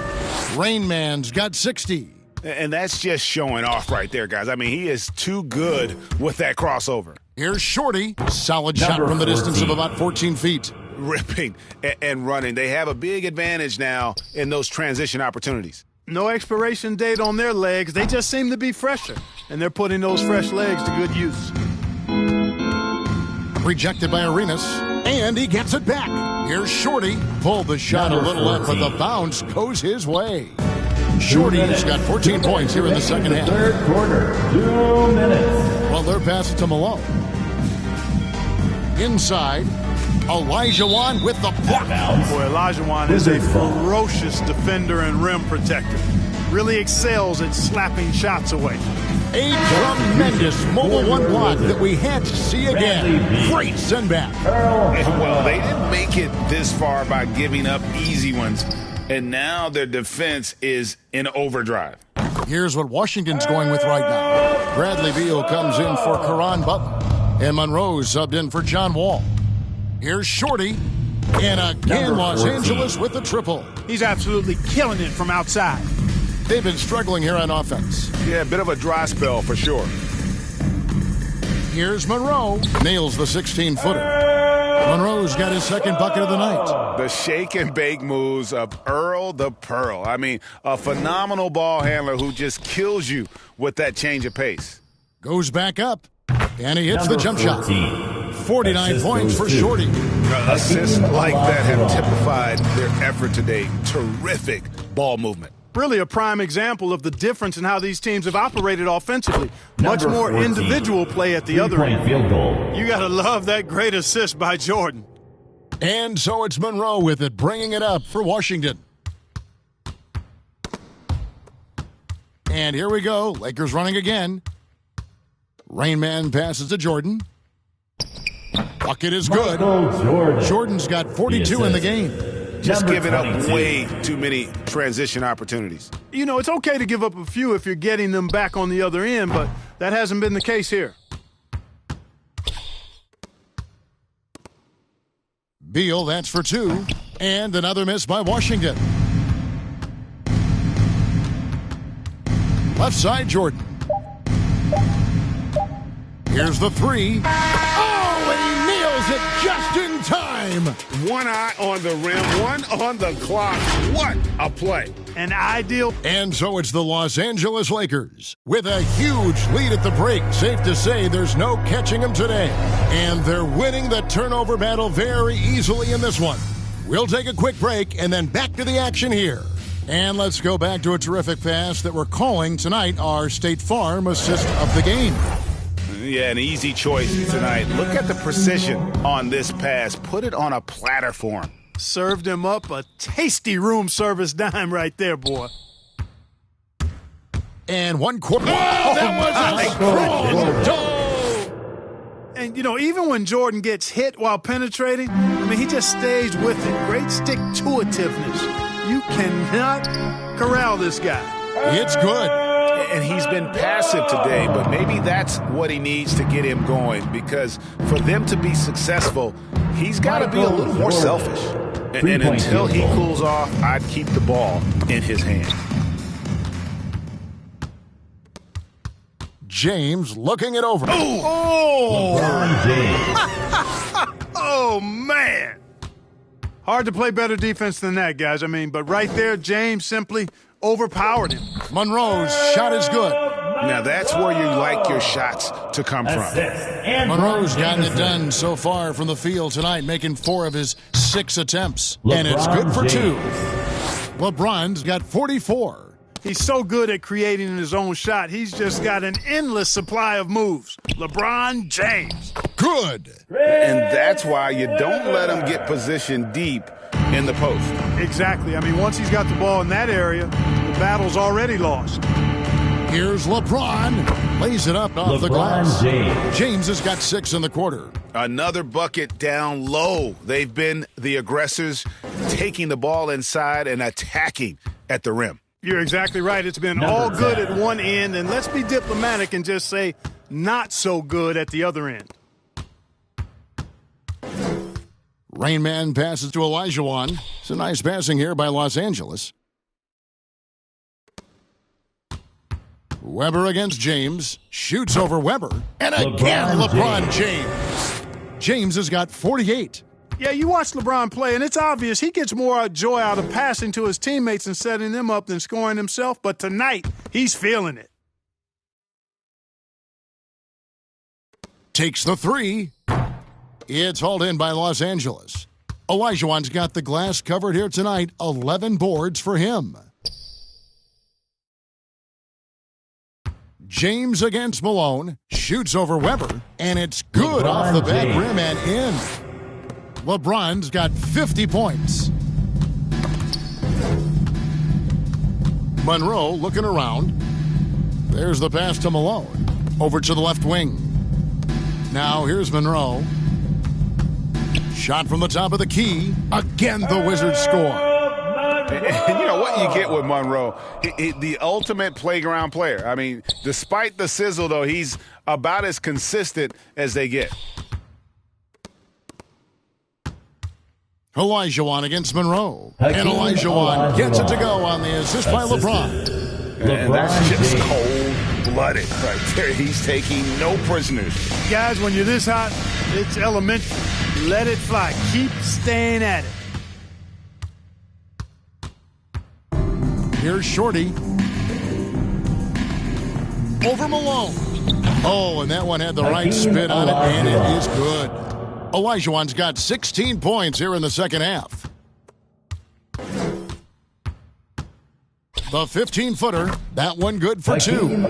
Rain Man's got 60. And that's just showing off right there, guys. I mean, he is too good with that crossover. Here's Shorty. Solid shot from the distance of about 14 feet. Ripping and running. They have a big advantage now in those transition opportunities. No expiration date on their legs. They just seem to be fresher. And they're putting those fresh legs to good use. Rejected by Arenas. And he gets it back. Here's Shorty. Pulled the shot a little left, but the bounce goes his way. Shorty's got 14 points here in the second half. Third quarter, 2 minutes. Well, they're passing to Malone. Inside, Olajuwon with the block. Boy, Olajuwon is a ferocious defender and rim protector. Really excels at slapping shots away. A tremendous mobile one block that we had to see again. Great send back. Well, they didn't make it this far by giving up easy ones. And now their defense is in overdrive. Here's what Washington's going with right now. Bradley Beal comes in for Caron Butler. And Monroe subbed in for John Wall. Here's Shorty. And again, Los Angeles with the triple. He's absolutely killing it from outside. They've been struggling here on offense. Yeah, a bit of a dry spell for sure. Here's Monroe. Nails the 16-footer. Monroe's got his second bucket of the night. The shake and bake moves of Earl the Pearl. I mean, a phenomenal ball handler who just kills you with that change of pace. Goes back up, and he hits the jump shot. 49 points for Shorty. Assists like that have typified their effort today. Terrific ball movement. Really a prime example of the difference in how these teams have operated offensively. Much more 14. Individual play at the other end. Field goal. You got to love that great assist by Jordan. And so it's Monroe with it, bringing it up for Washington. And here we go. Lakers running again. Rain Man passes to Jordan. Bucket is good. Jordan's got 42 in the game. Just giving up way too many transition opportunities. You know, it's okay to give up a few if you're getting them back on the other end, but that hasn't been the case here. Beal, that's for two. And another miss by Washington. Left side, Jordan. Here's the three. Oh, he nails it just in time. One eye on the rim, one on the clock. What a play. An ideal. And so it's the Los Angeles Lakers with a huge lead at the break. Safe to say there's no catching them today. And they're winning the turnover battle very easily in this one. We'll take a quick break and then back to the action here. And let's go back to a terrific pass that we're calling tonight our State Farm assist of the game. Yeah, an easy choice tonight. Look at the precision on this pass. Put it on a platter for him. Served him up a tasty room service dime right there, boy. And 1 quarter. Oh, that was a And, you know, even when Jordan gets hit while penetrating, I mean, he just stays with it. Great stick-to-itiveness. You cannot corral this guy. It's good. And he's been passive today, but maybe that's what he needs to get him going, because for them to be successful, he's got to be a little more selfish. And until he cools off, I'd keep the ball in his hand. James looking it over. Oh! LeBron James. Oh, man. Hard to play better defense than that, guys. I mean, but right there, James simply overpowered him. Monroe's shot is good. Now that's where you like your shots to come from. Monroe's gotten it done so far from the field tonight, making 4 of his 6 attempts. And it's good for 2. LeBron's got 44. He's so good at creating his own shot. He's just got an endless supply of moves. LeBron James. Good. And that's why you don't let him get positioned deep in the post. Exactly. I mean, once he's got the ball in that area, the battle's already lost. Here's LeBron. Lays it up off the glass. James has got 6 in the quarter. Another bucket down low. They've been the aggressors, taking the ball inside and attacking at the rim. You're exactly right. It's been all good at one end, and let's be diplomatic and just say not so good at the other end. Rain Man passes to Olajuwon. It's a nice passing here by Los Angeles. Weber against James. Shoots over Weber. And again, LeBron James. James has got 48. Yeah, you watch LeBron play, and it's obvious he gets more joy out of passing to his teammates and setting them up than scoring himself. But tonight, he's feeling it. Takes the three. It's hauled in by Los Angeles. Olajuwon's got the glass covered here tonight. 11 boards for him. James against Malone. Shoots over Weber. And it's good off the back rim and in. LeBron's got 50 points. Monroe looking around. There's the pass to Malone. Over to the left wing. Now here's Monroe. Shot from the top of the key. Again, the Wizards score. And you know what you get with Monroe? The ultimate playground player. I mean, despite the sizzle, though, he's about as consistent as they get. Olajuwon against Monroe. And Olajuwon gets it to go on the assist by LeBron. And that's just cold-blooded right there. He's taking no prisoners. Guys, when you're this hot, it's elementary. Let it fly. Keep staying at it. Here's Shorty. Over Malone. Oh, and that one had the right spin on it, and it is good. Olajuwon's got 16 points here in the second half. The 15-footer, that one good for two. And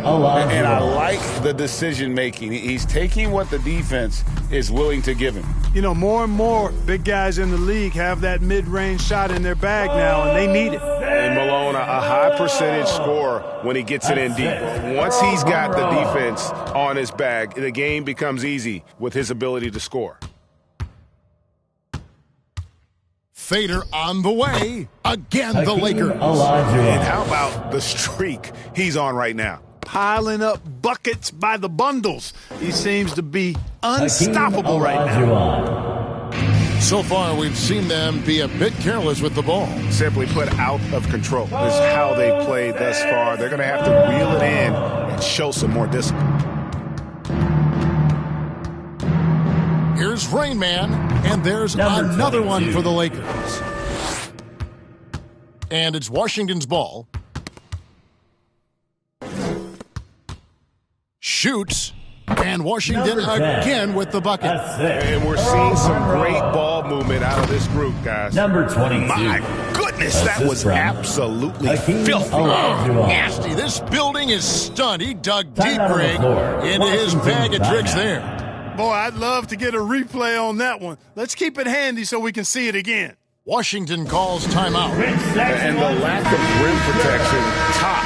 I like the decision-making. He's taking what the defense is willing to give him. You know, more and more big guys in the league have that mid-range shot in their bag now, and they need it. And Malone, a high percentage scorer when he gets it in deep. Once he's got the defense on his bag, the game becomes easy with his ability to score. Fader on the way. Again, the Lakers. And how about the streak he's on right now? Piling up buckets by the bundles. He seems to be unstoppable right now. So far, we've seen them be a bit careless with the ball. Simply put, out of control is how they played thus far. They're going to have to reel it in and show some more discipline. Here's Rain Man, and there's another one for the Lakers. And it's Washington's ball. Shoots, and Washington again with the bucket. And we're seeing some great ball movement out of this group, guys. Number 22. My goodness, that was absolutely filthy. Nasty. This building is stunned. He dug deep, Greg, into his bag of tricks there. Boy, I'd love to get a replay on that one. Let's keep it handy so we can see it again. Washington calls timeout. And the lack of rim protection, top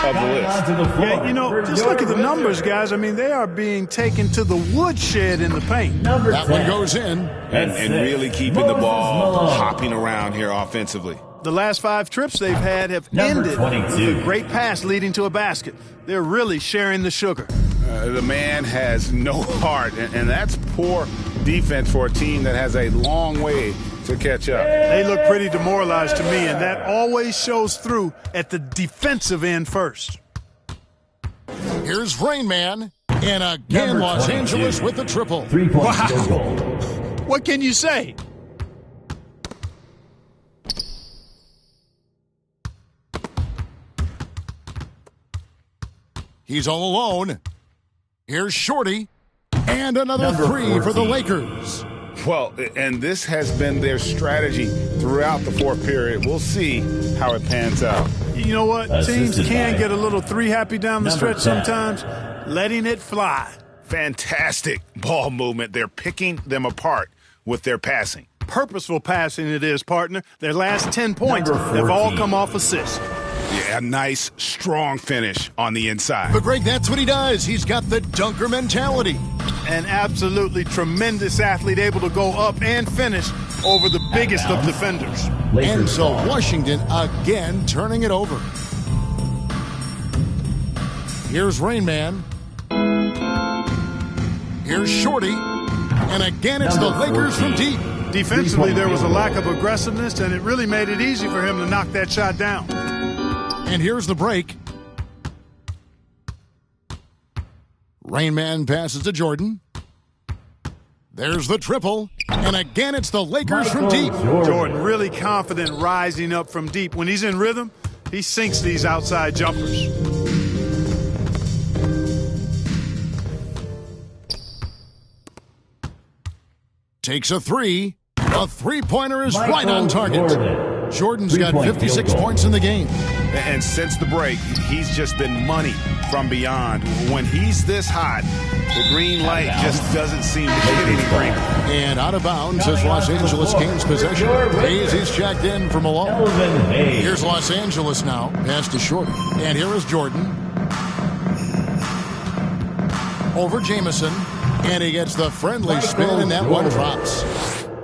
of the list. Yeah, you know, just look at the numbers, guys. I mean, they are being taken to the woodshed in the paint. That one goes in. And really keeping the ball hopping around here offensively. The last 5 trips they've had have ended with a great pass leading to a basket. They're really sharing the sugar. The man has no heart, and that's poor defense for a team that has a long way to catch up. They look pretty demoralized to me, and that always shows through at the defensive end first. Here's Rain Man, and again Los Angeles with the triple. 3 points. Wow. What can you say? He's all alone. Here's Shorty, and another three for the Lakers. Well, and this has been their strategy throughout the fourth period. We'll see how it pans out. You know what? Teams can get a little three happy down the stretch sometimes, letting it fly. Fantastic ball movement. They're picking them apart with their passing. Purposeful passing it is, partner. Their last 10 points have all come off assists. Yeah, a nice, strong finish on the inside. But, Greg, that's what he does. He's got the dunker mentality. An absolutely tremendous athlete, able to go up and finish over the biggest of defenders. And so Washington again turning it over. Here's Rain Man. Here's Shorty. And again, it's the Lakers from deep. Defensively, there was a lack of aggressiveness, and it really made it easy for him to knock that shot down. And here's the break. Rain Man passes to Jordan. There's the triple. And again, it's the Lakers from deep. Jordan really confident rising up from deep. When he's in rhythm, he sinks these outside jumpers. Takes a three. A three-pointer is right on target. Jordan's got 56 points in the game. And since the break, he's just been money from beyond. When he's this hot, the green light just doesn't seem to get any greener. And out of bounds as Los Angeles gains possession. Hayes is checked in for Malone. Here's Los Angeles now. Pass to Shorty. And here is Jordan. Over Jamison. And he gets the friendly spin, and that one drops.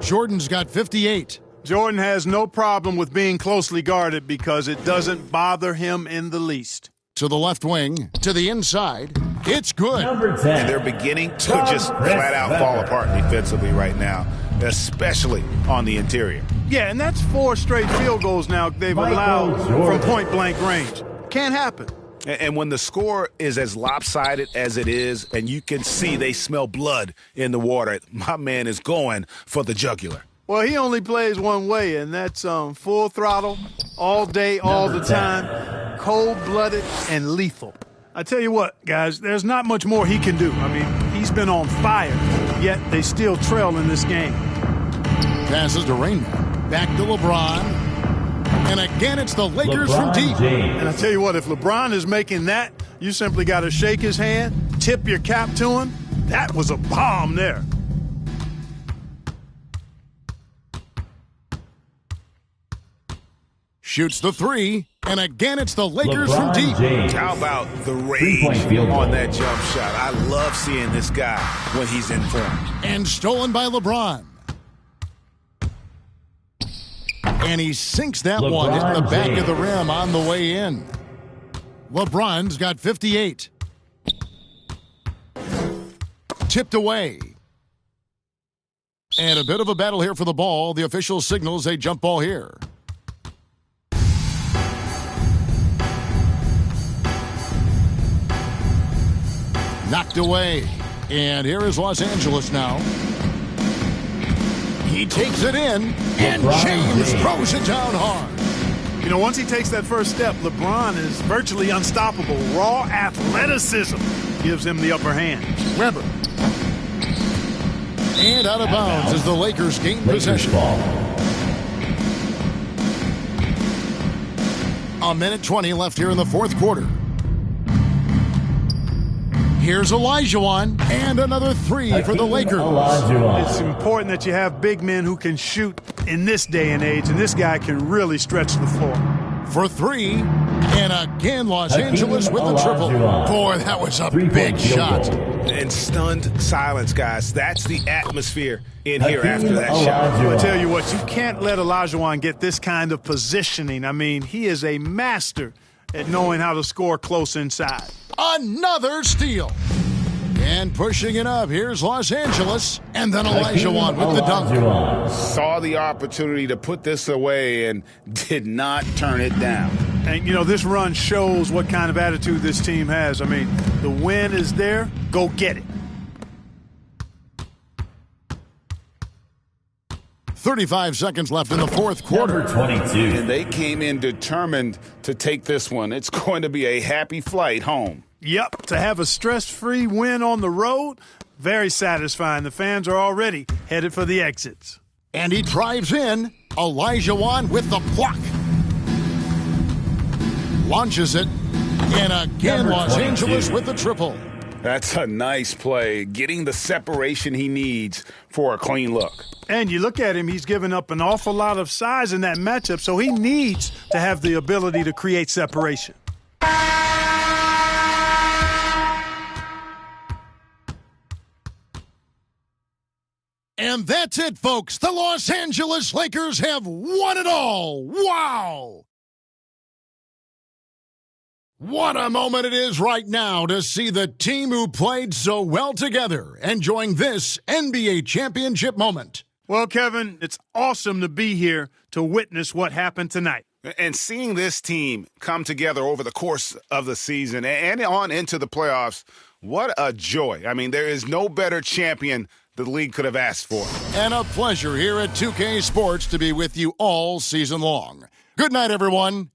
Jordan's got 58. Jordan has no problem with being closely guarded because it doesn't bother him in the least. To the left wing, to the inside. It's good. And they're beginning to just flat out fall apart defensively right now, especially on the interior. Yeah, and that's 4 straight field goals now they've allowed from point-blank range. Can't happen. And when the score is as lopsided as it is, and you can see they smell blood in the water, my man is going for the jugular. Well, he only plays one way, and that's full throttle, all day, all the time, cold-blooded and lethal. I tell you what, guys, there's not much more he can do. I mean, he's been on fire, yet they still trail in this game. Passes to Rain. Back to LeBron. And again, it's the Lakers from deep. And I tell you what, if LeBron is making that, you simply got to shake his hand, tip your cap to him. That was a bomb there. Shoots the three, and again, it's the Lakers from deep. How about the rage on that jump shot? I love seeing this guy when he's in form. And stolen by LeBron. And he sinks that one in the back of the rim on the way in. LeBron's got 58. Tipped away. And a bit of a battle here for the ball. The official signals a jump ball here. Knocked away. And here is Los Angeles now. He takes it in, and James throws it down hard. You know, once he takes that first step, LeBron is virtually unstoppable. Raw athleticism gives him the upper hand. Weber. And out of bounds as the Lakers gain possession. A minute 20 left here in the fourth quarter. Here's Olajuwon, and another three for the Lakers. It's important that you have big men who can shoot in this day and age, and this guy can really stretch the floor. For three, and again Los Angeles with the triple. Boy, that was a big shot. And stunned silence, guys. That's the atmosphere in here after that shot. I tell you what, you can't let Olajuwon get this kind of positioning. I mean, he is a master at knowing how to score close inside. Another steal. And pushing it up, here's Los Angeles. And then Olajuwon with the dunk. Saw the opportunity to put this away and did not turn it down. And, you know, this run shows what kind of attitude this team has. I mean, the win is there. Go get it. 35 seconds left in the fourth quarter. Number 22. And they came in determined to take this one. It's going to be a happy flight home. Yep, to have a stress-free win on the road, very satisfying. The fans are already headed for the exits. And he drives in. Olajuwon with the block. Launches it. And again, Los Angeles with the triple. That's a nice play, getting the separation he needs for a clean look. And you look at him, he's given up an awful lot of size in that matchup, so he needs to have the ability to create separation. And that's it, folks. The Los Angeles Lakers have won it all. Wow! What a moment it is right now to see the team who played so well together enjoying this NBA championship moment. Well, Kevin, it's awesome to be here to witness what happened tonight. And seeing this team come together over the course of the season and on into the playoffs, what a joy. I mean, there is no better champion the league could have asked for. And a pleasure here at 2K Sports to be with you all season long. Good night, everyone.